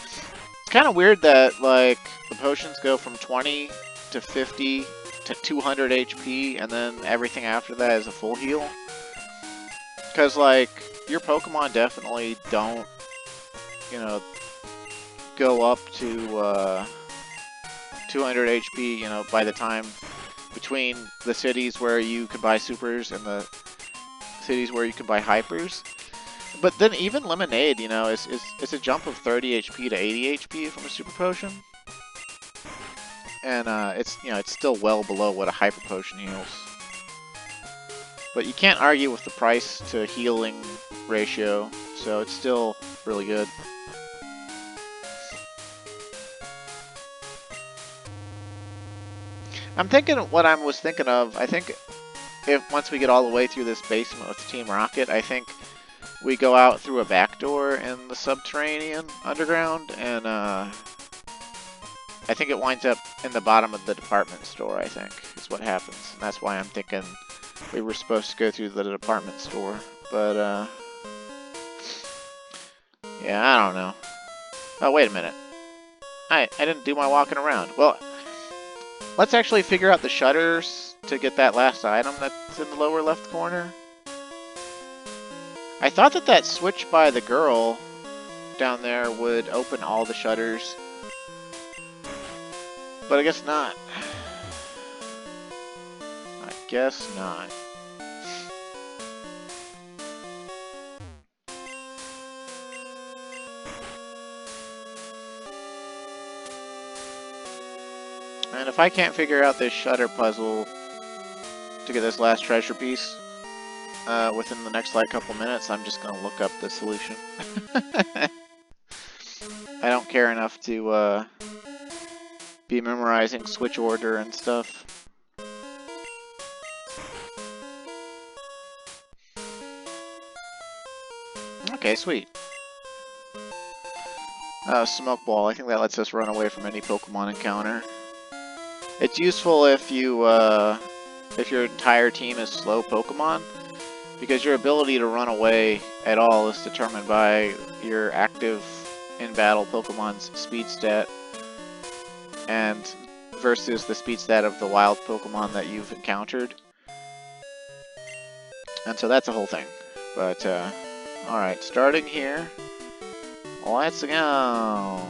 It's kind of weird that, like, the potions go from 20 to 50 to 200 HP, and then everything after that is a full heal. Because, like, your Pokemon definitely don't, you know, go up to 200 HP, you know, by the time between the cities where you can buy supers and the cities where you can buy hypers. But then even Lemonade, you know, it's a jump of 30 HP to 80 HP from a super potion. And it's, you know, it's still well below what a hyper potion heals. But you can't argue with the price to healing ratio, so it's still really good. I'm thinking what I was thinking of, I think if once we get all the way through this basement with Team Rocket, I think we go out through a back door in the subterranean underground, and I think it winds up in the bottom of the department store, I think, is what happens. And that's why I'm thinking we were supposed to go through the department store. But, yeah, I don't know. Oh, wait a minute. I didn't do my walking around. Well, let's actually figure out the shutters to get that last item that's in the lower left corner. I thought that switch by the girl down there would open all the shutters, but I guess not. I guess not. And if I can't figure out this shutter puzzle to get this last treasure piece within the next like couple minutes, I'm just gonna look up the solution. I don't care enough to be memorizing switch order and stuff. Okay, sweet. Smoke ball. I think that lets us run away from any Pokemon encounter. It's useful if you if your entire team is slow Pokemon, because your ability to run away at all is determined by your active in-battle Pokemon's speed stat, and versus the speed stat of the wild Pokemon that you've encountered. And so that's a whole thing. But, alright, starting here. Let's go!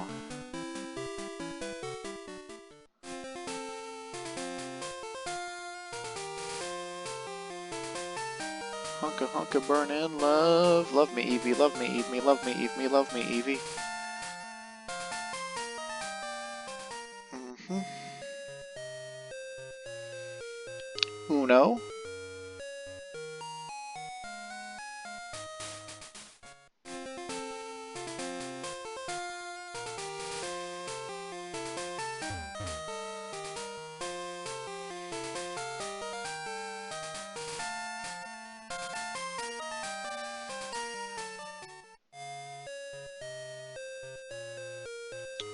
Hunka hunka burn in love. Love me Eevee, love me Eevee, love me Eevee, love me Eevee. Uno.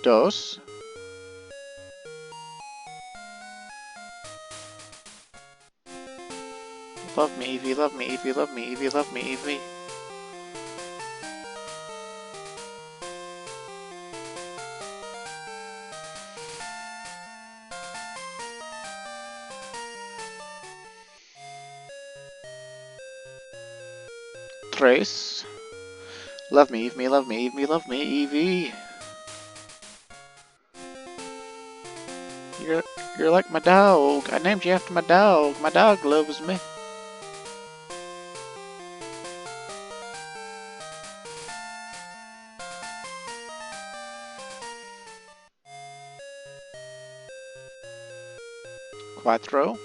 Dos. Love me Eevee, love me Eevee, love me Eevee, love me Eevee. Tres. Love me Eevee, love me Eevee, love me Eevee. You're like my dog. I named you after my dog. My dog loves me. Cuatro.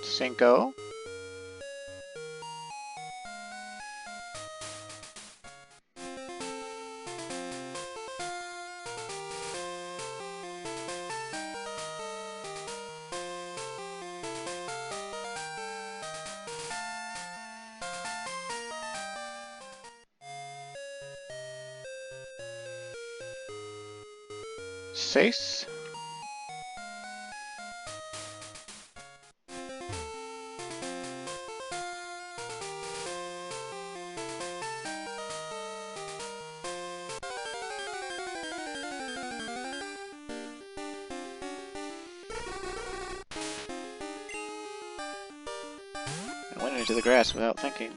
Cinco. Sace. I went into the grass without thinking.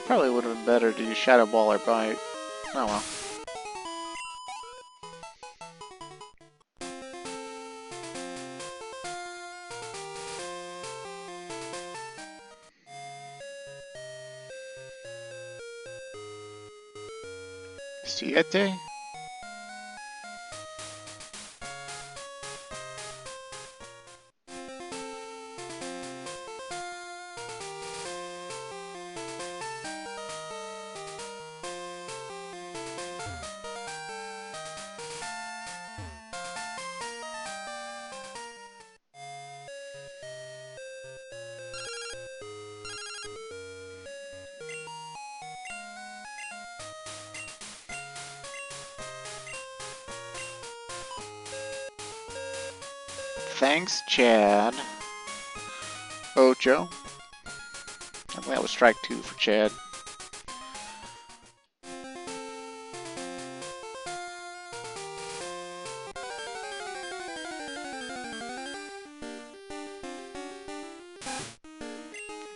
Probably would have been better to use Shadow Ball or Bite. Oh well. Siete? Thanks, Chad. Ocho. I think that was strike 2 for Chad.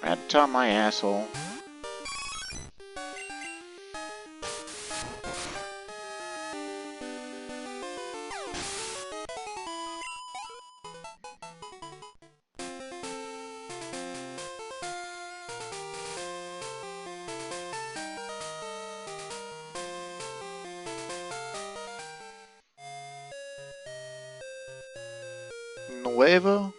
Right on my asshole. Nuevo?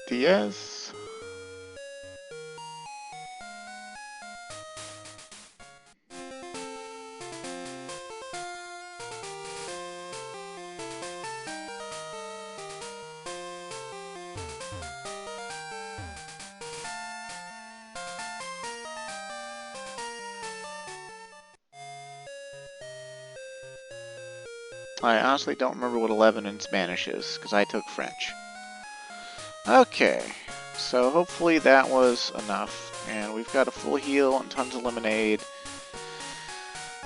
Diaz? I honestly don't remember what 11 in Spanish is, because I took French. Okay, so hopefully that was enough. And we've got a full heal and tons of lemonade.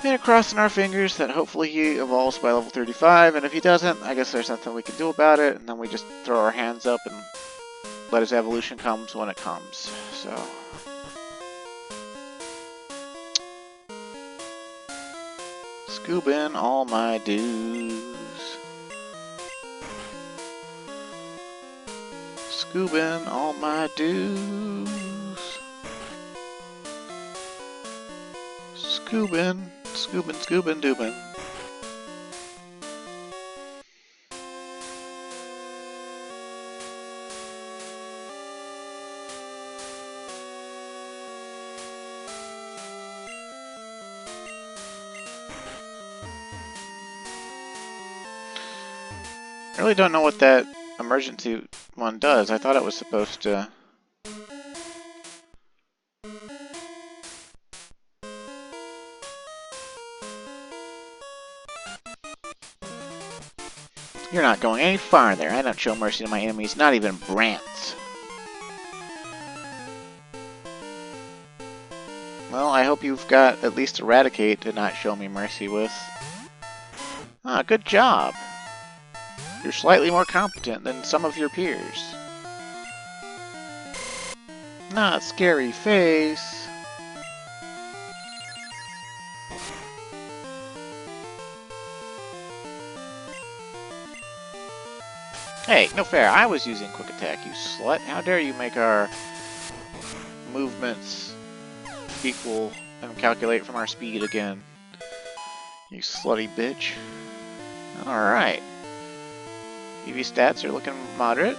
And crossing our fingers that hopefully he evolves by level 35, and if he doesn't, I guess there's nothing we can do about it, and then we just throw our hands up and let his evolution comes when it comes. So scoop in all my dues. Scoop in all my dues. Scoobin', scoobin', scoobin', doobin'. I really don't know what that emergency one does. I thought it was supposed to... You're not going any farther. I don't show mercy to my enemies, not even Brants. Well, I hope you've got at least Eradicate to not show me mercy with. Ah, good job. You're slightly more competent than some of your peers. Not scary face. Hey, no fair. I was using quick attack, you slut. How dare you make our movements equal and calculate from our speed again. You slutty bitch. Alright. EV stats are looking moderate.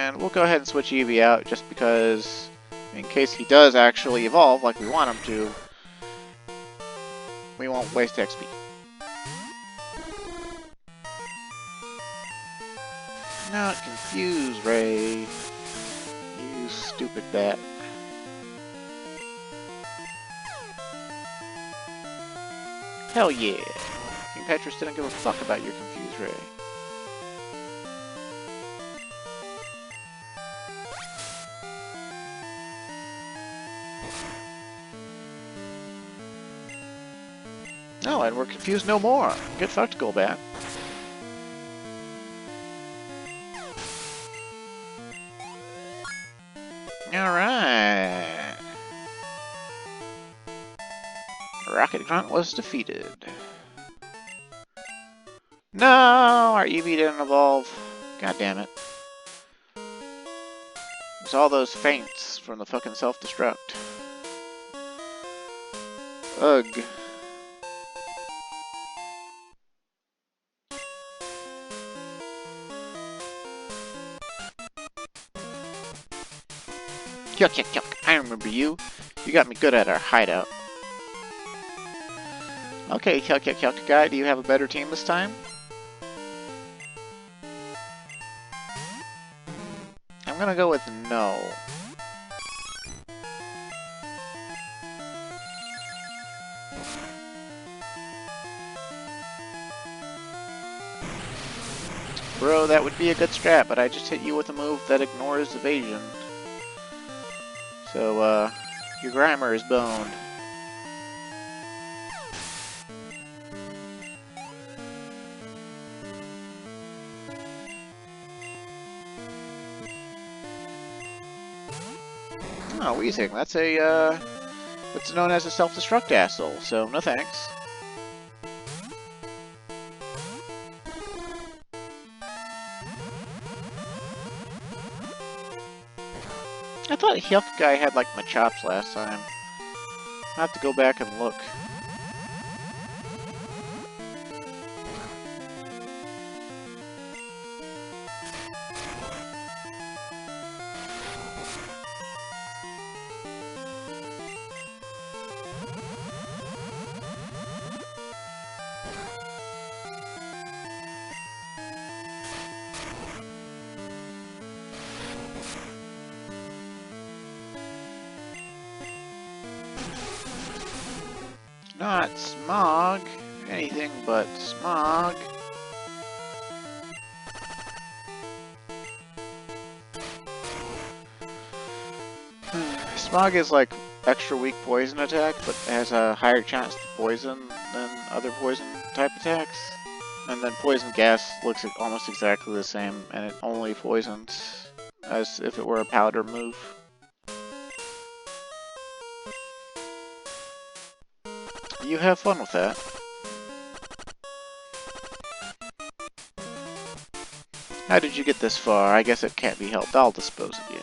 And we'll go ahead and switch Eevee out just because, in case he does actually evolve like we want him to, we won't waste XP. Not confused, Ray. You stupid bat. Hell yeah. King Petrus didn't give a fuck about your confused Ray. No, and we're confused no more. Get fucked, Golbat. Alright. Rocket Grunt was defeated. No, our Eevee didn't evolve. God damn it. It's all those feints from the fucking self-destruct. Ugh. Yuck, yuck, yuck. I remember you. You got me good at our hideout. Okay, yuck, yuck, yuck guy, do you have a better team this time? I'm gonna go with no. Bro, that would be a good strat, but I just hit you with a move that ignores evasion. So, your Grimer is boned. Oh, Weezing, that's a, what's known as a self-destruct asshole, so no thanks. I thought Hyuk guy had like Machops last time. I'll have to go back and look. Not smog. Anything but smog. Smog is like extra weak poison attack, but has a higher chance to poison than other poison type attacks. And then poison gas looks almost exactly the same, and it only poisons as if it were a powder move. You have fun with that. How did you get this far? I guess it can't be helped. I'll dispose of you.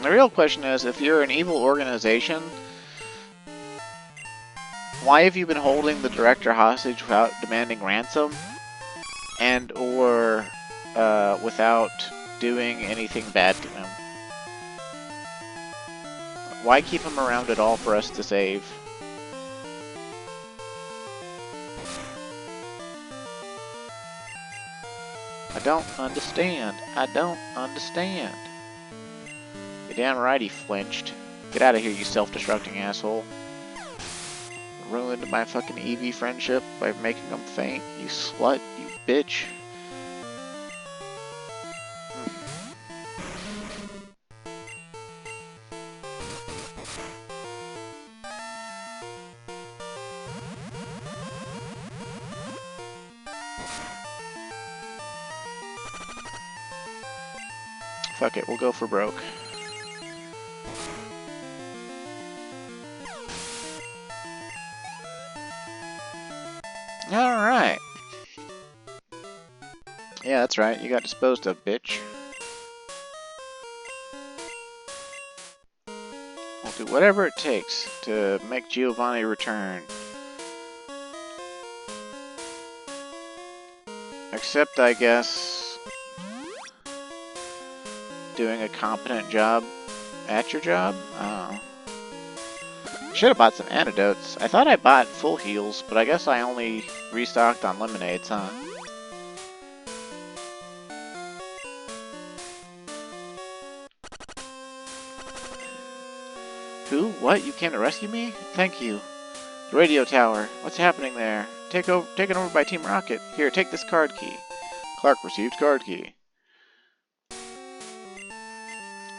The real question is, if you're an evil organization, why have you been holding the director hostage without demanding ransom? And or without doing anything bad to him? Why keep him around at all for us to save? I don't understand. I don't understand. You're damn right he flinched. Get out of here, you self-destructing asshole. Ruined my fucking Eevee friendship by making him faint. You slut, you bitch. Fuck it, we'll go for broke. Alright. Yeah, that's right, you got disposed of, bitch. We'll do whatever it takes to make Giovanni return. Except, I guess, doing a competent job at your job? Oh. Should have bought some antidotes. I thought I bought full heals, but I guess I only restocked on lemonades, huh? Who? What? You came to rescue me? Thank you. The radio tower. What's happening there? Taken over by Team Rocket. Here, take this card key. Clark received card key.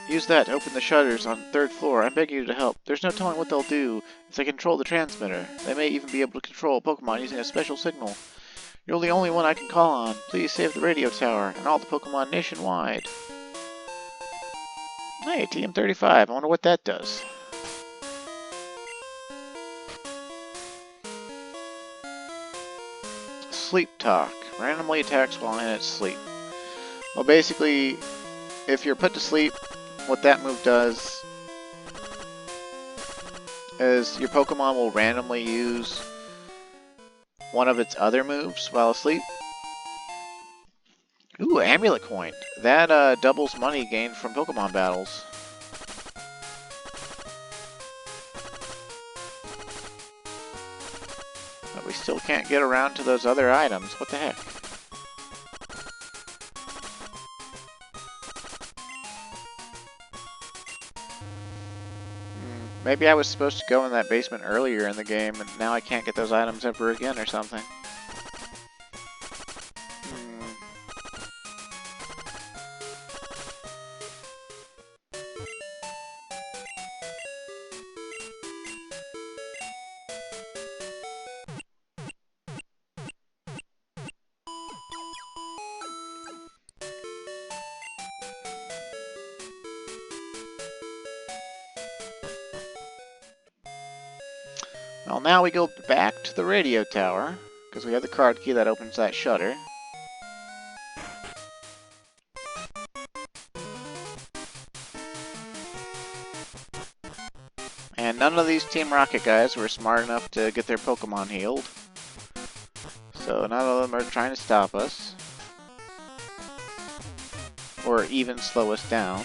Use that to open the shutters on the 3rd floor. I'm begging you to help. There's no telling what they'll do if they control the transmitter. They may even be able to control Pokemon using a special signal. You're the only one I can call on. Please save the radio tower and all the Pokemon nationwide. Hey, TM35. I wonder what that does. Sleep Talk. Randomly attacks while in its sleep. Well, basically, if you're put to sleep, what that move does is your Pokemon will randomly use one of its other moves while asleep. Ooh, Amulet Coin. That doubles money gained from Pokemon battles. But we still can't get around to those other items. What the heck? Maybe I was supposed to go in that basement earlier in the game, and now I can't get those items ever again or something. Well, now we go back to the radio tower, because we have the card key that opens that shutter. And none of these Team Rocket guys were smart enough to get their Pokemon healed. So none of them are trying to stop us. Or even slow us down.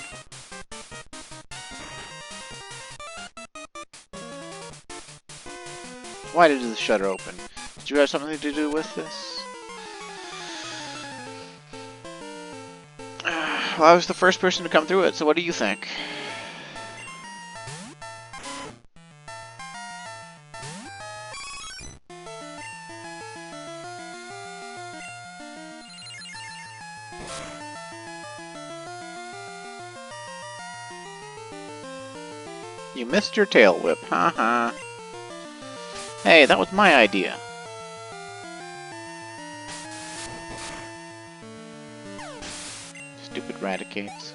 Why did the shutter open? Did you have something to do with this? Well, I was the first person to come through it, so what do you think? You missed your tail whip, haha. Hey, that was my idea. Stupid Raticates.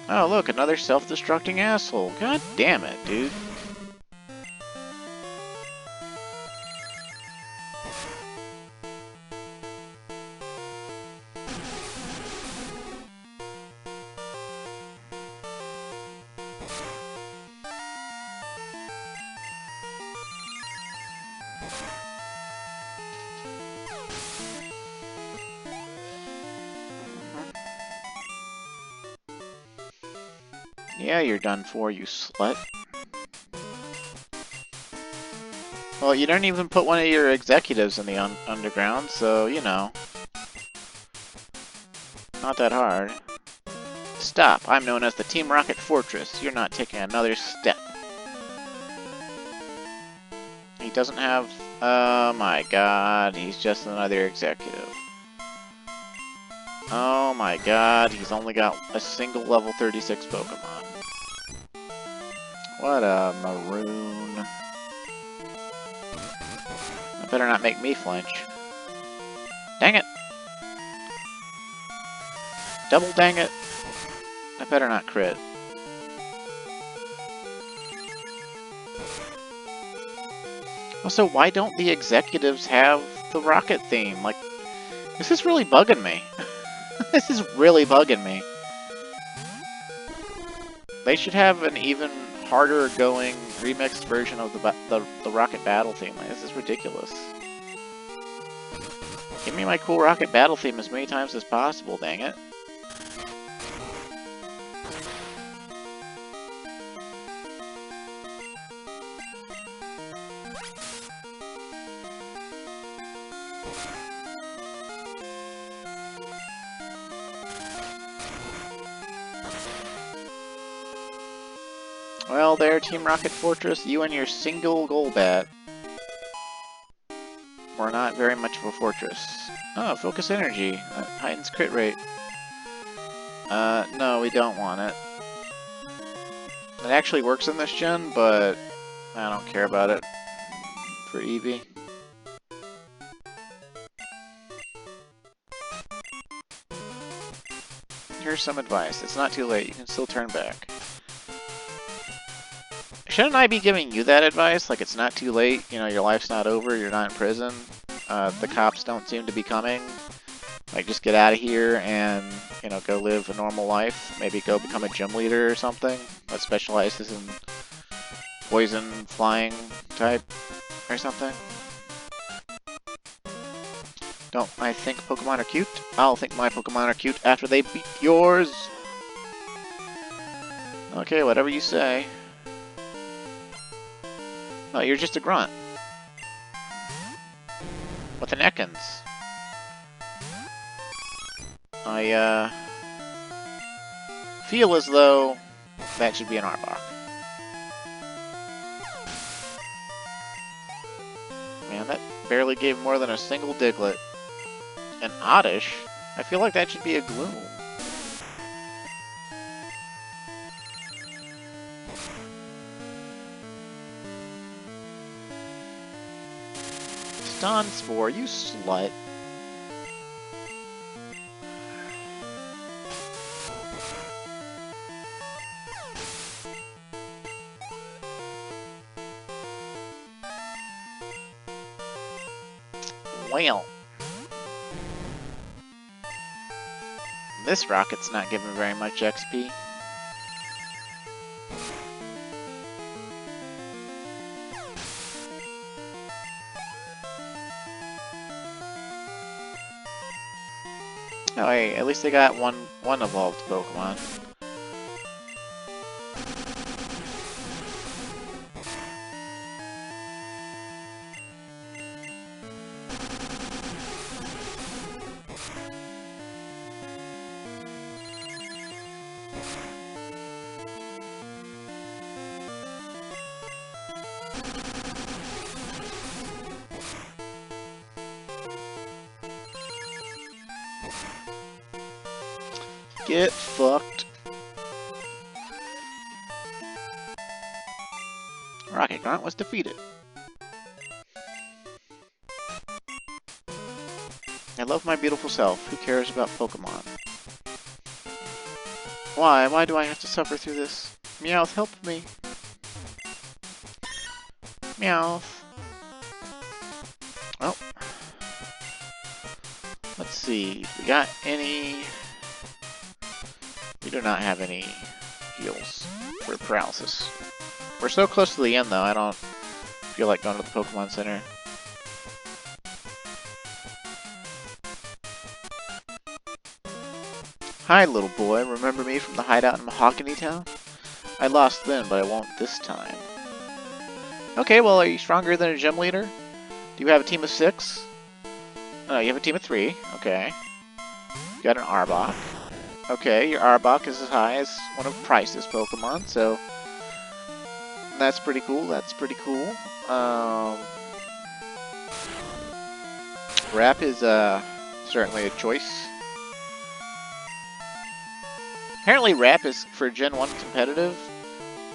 Oh, look, another self-destructing asshole. God damn it, dude. Yeah, you're done for, you slut. Well, you don't even put one of your executives in the underground, so, you know. Not that hard. Stop, I'm known as the Team Rocket Fortress. You're not taking another step. He doesn't have... Oh my god, he's just another executive. Oh my god, he's only got a single level 36 Pokemon. What a maroon. That better not make me flinch. Dang it! Double dang it! I better not crit. Also, why don't the executives have the rocket theme? Like, this is really bugging me. This is really bugging me. They should have an even harder going remixed version of the rocket battle theme. Like, this is ridiculous. Give me my cool rocket battle theme as many times as possible, dang it. Well, there, Team Rocket Fortress, you and your single Golbat. We're not very much of a fortress. Oh, focus energy. That heightens crit rate. No, we don't want it. It actually works in this gen, but I don't care about it for Eevee. Here's some advice. It's not too late. You can still turn back. Shouldn't I be giving you that advice? Like, it's not too late, you know, your life's not over, you're not in prison. The cops don't seem to be coming. Like, just get out of here and, you know, go live a normal life. Maybe go become a gym leader or something that specializes in poison, flying type or something. Don't I think Pokemon are cute? I'll think my Pokemon are cute after they beat yours. Okay, whatever you say. No, you're just a grunt. With an Ekans. I, feel as though that should be an Arbok. Man, that barely gave more than a single Diglett. An Oddish? I feel like that should be a Gloom. Spore, you slut. Well. This rocket's not giving very much XP. Oh hey, at least they got one evolved Pokemon. Get fucked. Rocket Grunt was defeated. I love my beautiful self. Who cares about Pokemon? Why? Why do I have to suffer through this? Meowth, help me. Meowth. Oh. Let's see. We got any... We do not have any heals for paralysis. We're so close to the end, though, I don't feel like going to the Pokemon Center. Hi, little boy. Remember me from the hideout in Mahogany Town? I lost then, but I won't this time. Okay, well, are you stronger than a gym leader? Do you have a team of 6? Oh, you have a team of 3. Okay. You got an Arbok. Okay, your Arbok is as high as one of Price's Pokemon, so that's pretty cool. That's pretty cool. Rap is certainly a choice. Apparently Rap is for Gen 1 competitive,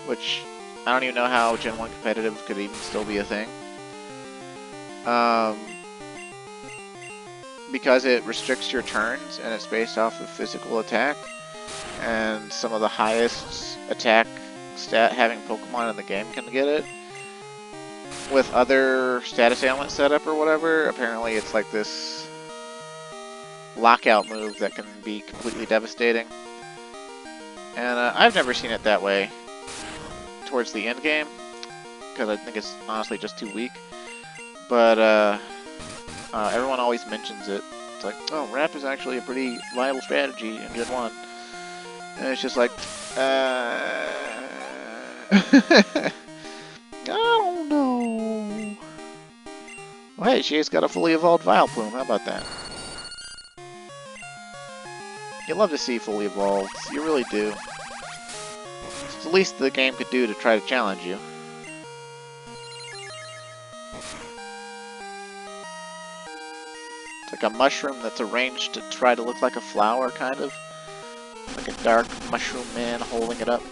which I don't even know how Gen 1 competitive could even still be a thing. Because it restricts your turns and it's based off of physical attack, and some of the highest attack stat having Pokemon in the game can get it. With other status ailment setup or whatever, apparently it's like this lockout move that can be completely devastating. And I've never seen it that way towards the end game, because I think it's honestly just too weak. But Everyone always mentions it. It's like, oh, Wrap is actually a pretty viable strategy in Gen 1. And it's just like, I don't know. Well, hey, she has got a fully evolved Vileplume. How about that? You love to see fully evolved. You really do. It's the least the game could do to try to challenge you. It's like a mushroom that's arranged to try to look like a flower, kind of. Like a dark mushroom man holding it up.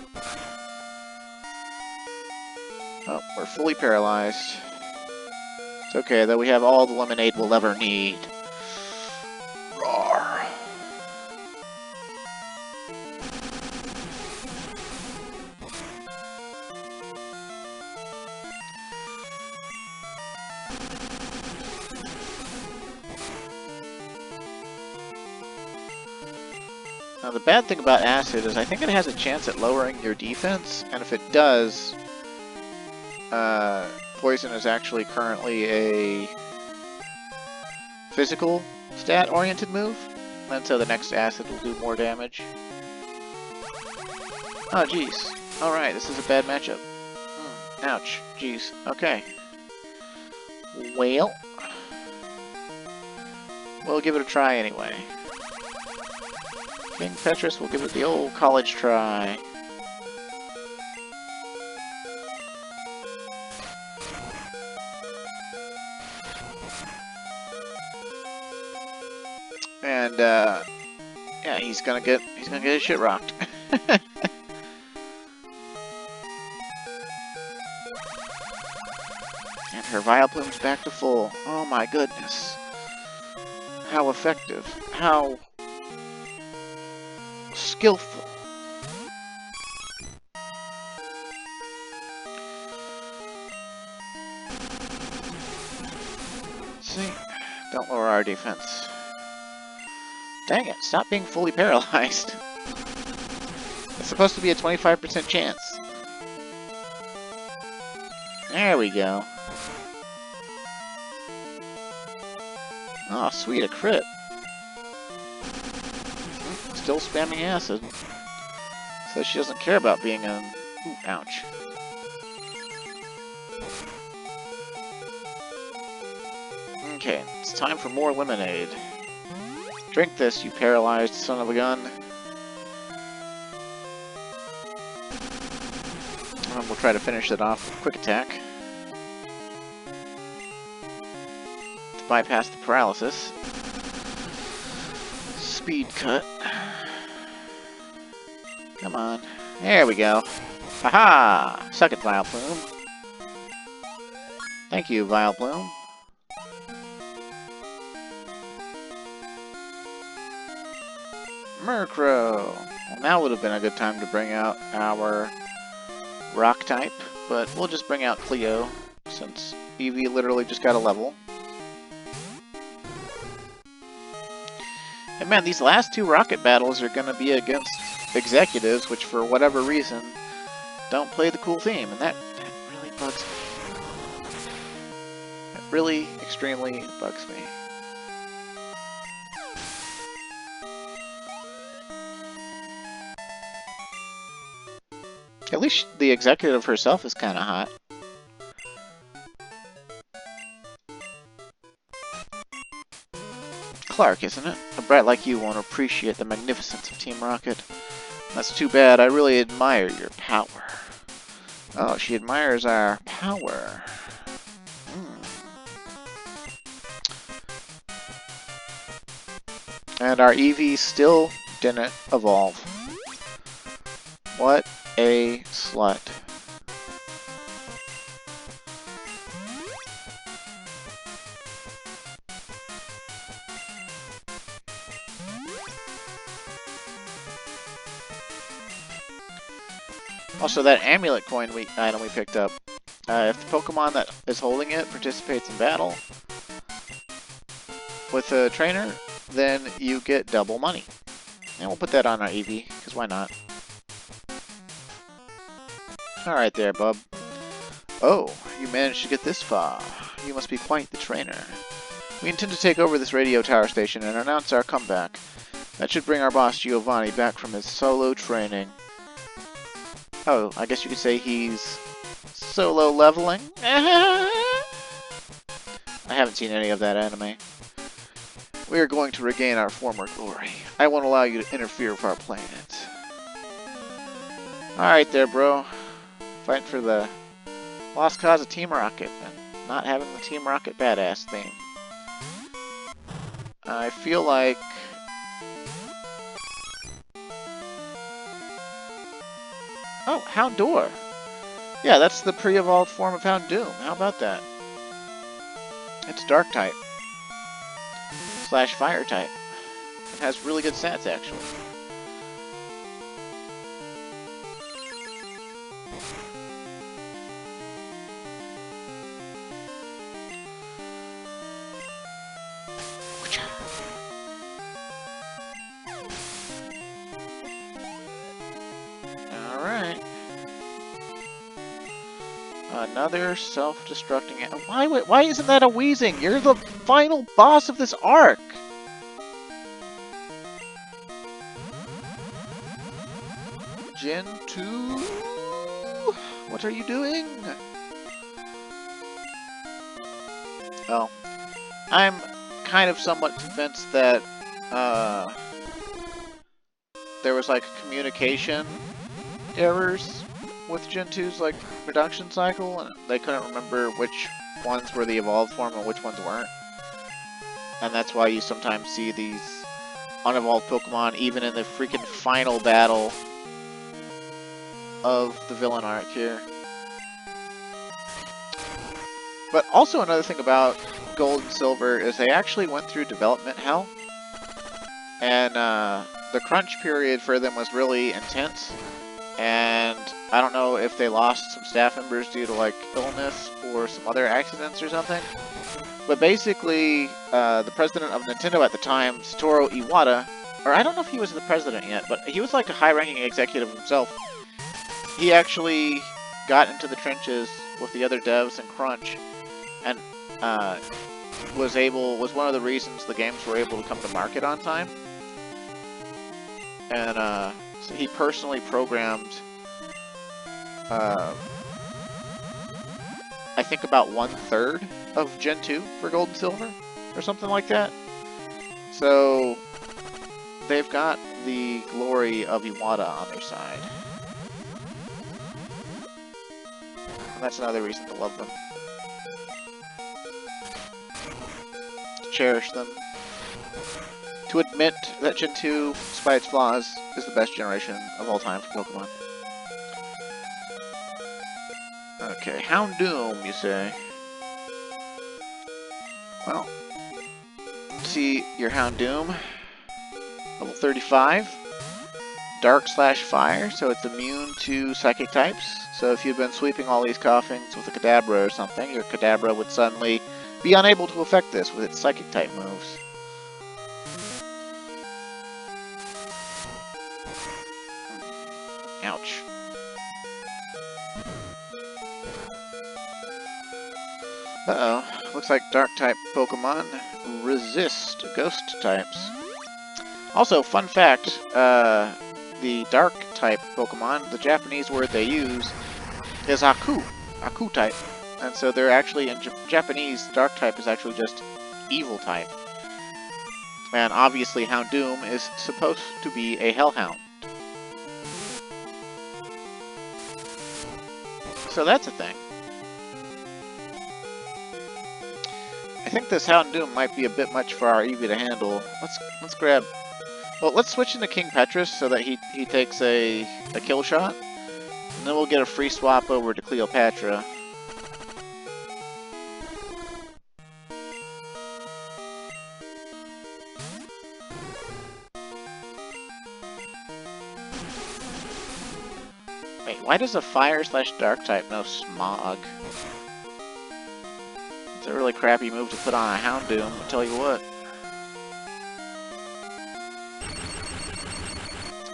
Oh, we're fully paralyzed. It's okay, though we have all the lemonade we'll ever need. Roar. Now the bad thing about Acid is I think it has a chance at lowering your defense, and if it does, Poison is actually currently a physical stat-oriented move, and so the next Acid will do more damage. Oh jeez. Alright, this is a bad matchup. Ouch. Jeez. Okay. Well, we'll give it a try anyway. King Petrus will give it the old college try. And yeah, he's gonna get his shit rocked. And her Vileplume's back to full. Oh my goodness. How effective. How skillful. See? Don't lower our defense. Dang it, stop being fully paralyzed. It's supposed to be a 25% chance. There we go. Oh, sweet, a crit. Still spamming acid. So she doesn't care about being a... Ooh, ouch. Okay, it's time for more lemonade. Drink this, you paralyzed son of a gun. And we'll try to finish it off with a quick attack. To bypass the paralysis. Speed cut. Come on. There we go. Haha! Suck it, Vileplume. Thank you, Vileplume. Murkrow! Well, now would have been a good time to bring out our rock type, but we'll just bring out Cleo, since Eevee literally just got a level. And man, these last two rocket battles are going to be against executives, which for whatever reason don't play the cool theme, and that really bugs me. That really extremely bugs me. At least the executive herself is kind of hot. Clark, isn't it? A brat like you won't appreciate the magnificence of Team Rocket. That's too bad. I really admire your power. Oh, she admires our power. And our Eevee still didn't evolve. What a slut. Also, that amulet coin item we picked up, if the Pokemon that is holding it participates in battle with a trainer, then you get double money. And we'll put that on our Eevee, because why not? Alright there, bub. Oh, you managed to get this far. You must be quite the trainer. We intend to take over this radio tower station and announce our comeback. That should bring our boss Giovanni back from his solo training. Oh, I guess you could say he's solo leveling? I haven't seen any of that anime. We are going to regain our former glory. I won't allow you to interfere with our plans. Alright there, bro. Fighting for the lost cause of Team Rocket and not having the Team Rocket badass theme. I feel like... Oh, Houndour! Yeah, that's the pre-evolved form of Houndoom. How about that? It's Dark type. / Fire type. It has really good stats, actually. Alright. Another self-destructing... Why isn't that a Weezing? You're the final boss of this arc! Gen 2? What are you doing? Oh. I'm kind of somewhat convinced that, there was, like, communication errors with Gen 2's, like, production cycle, and they couldn't remember which ones were the evolved form and which ones weren't. And that's why you sometimes see these unevolved Pokemon even in the freaking final battle of the villain arc here. But also another thing about Gold and Silver is they actually went through development hell. And the crunch period for them was really intense. And I don't know if they lost some staff members due to like illness or some other accidents or something. But basically, the president of Nintendo at the time, Satoru Iwata, or I don't know if he was the president yet, but he was like a high-ranking executive himself. He actually got into the trenches with the other devs and Crunch, and was one of the reasons the games were able to come to market on time. And so he personally programmed, I think about 1/3 of Gen 2 for Gold and Silver, or something like that. So they've got the glory of Iwata on their side. And that's another reason to love them. To cherish them. To admit that Gen 2, despite its flaws, is the best generation of all time for Pokemon. Okay, Houndoom, you say? Well, let's see your Houndoom. Level 35. Dark / Fire, so it's immune to psychic types. So if you've been sweeping all these Coughings with a Kadabra or something, your Kadabra would suddenly be unable to affect this with its psychic type moves. Ouch. Uh-oh. Looks like Dark-type Pokemon resist Ghost types. Also, fun fact, the Dark-type Pokemon, the Japanese word they use is Aku. Aku-type. And so they're actually, in Japanese, Dark-type is actually just Evil-type. And obviously Houndoom is supposed to be a Hellhound. So that's a thing. I think this Houndoom might be a bit much for our Eevee to handle. Let's grab... Well, let's switch into King Petrus so that he takes a kill shot. And then we'll get a free swap over to Cleopatra. Wait, why does a Fire / Dark type know Smog? It's a really crappy move to put on a Houndoom, I'll tell you what.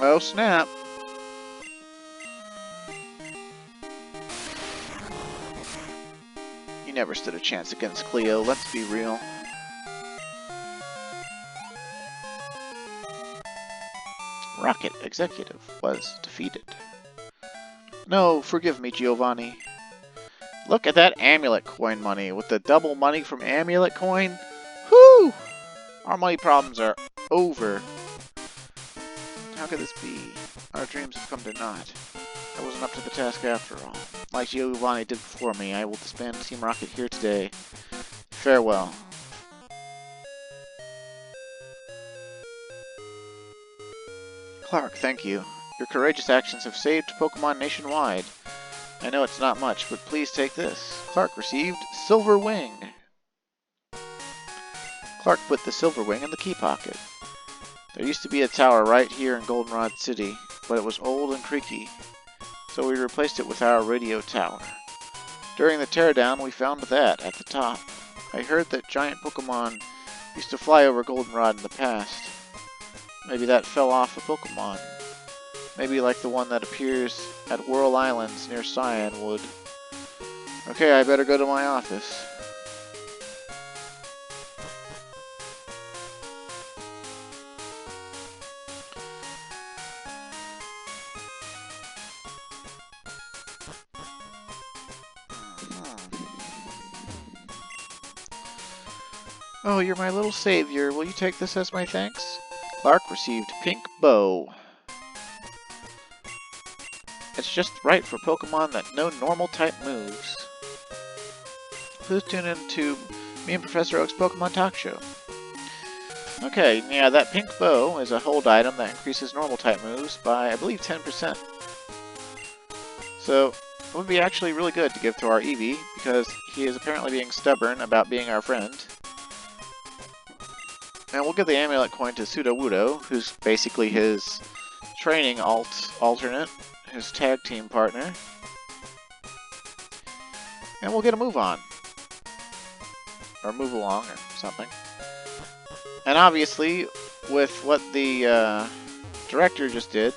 Oh snap! You never stood a chance against Cleo, let's be real. Rocket executive was defeated. No, forgive me, Giovanni. Look at that amulet coin money. With the double money from amulet coin, whoo! Our money problems are over. How could this be? Our dreams have come to naught. I wasn't up to the task after all. Like Giovanni did before me, I will disband Team Rocket here today. Farewell. Clark, thank you. Your courageous actions have saved Pokemon nationwide. I know it's not much, but please take this. Clark received Silver Wing. Clark put the Silver Wing in the key pocket. There used to be a tower right here in Goldenrod City, but it was old and creaky, so we replaced it with our radio tower. During the teardown, we found that at the top. I heard that giant Pokemon used to fly over Goldenrod in the past. Maybe that fell off a Pokemon. Maybe like the one that appears at Whirl Islands near Cyanwood. Okay, I better go to my office. Oh, you're my little savior. Will you take this as my thanks? Clark received Pink Bow. It's just right for Pokemon that know normal type moves. Please tune in to me and Professor Oak's Pokemon Talk Show. Okay, yeah, that Pink Bow is a hold item that increases normal type moves by, I believe, 10%. So, it would be actually really good to give to our Eevee, because he is apparently being stubborn about being our friend. And we'll give the amulet coin to Sudowoodo, who's basically his training alternate, his tag team partner. And we'll get a move on. Or move along, or something. And obviously, with what the director just did,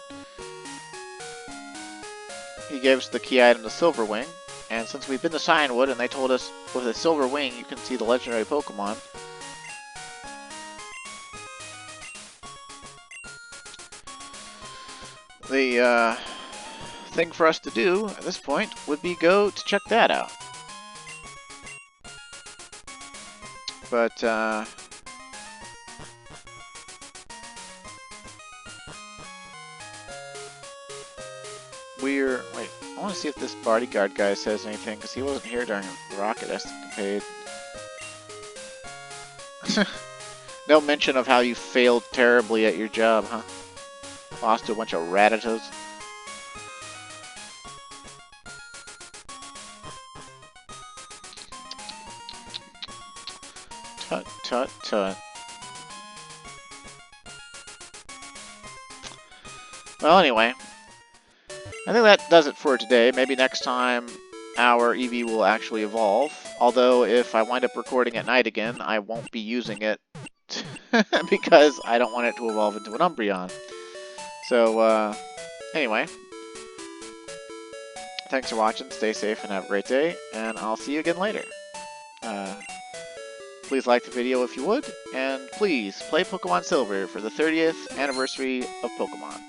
he gave us the key item, the Silver Wing. And since we've been to Cyanwood and they told us with a Silver Wing you can see the legendary Pokemon, the thing for us to do at this point would be go to check that out. But, wait, I want to see if this bodyguard guy says anything, because he wasn't here during the Rocket Escapade. No mention of how you failed terribly at your job, huh? Lost to a bunch of Rattatas. Tut, tut, tut. Well, anyway. I think that does it for today. Maybe next time our Eevee will actually evolve. Although, if I wind up recording at night again, I won't be using it because I don't want it to evolve into an Umbreon. So, anyway. Thanks for watching, stay safe, and have a great day, and I'll see you again later. Please like the video if you would, and please play Pokemon Silver for the 30th anniversary of Pokemon.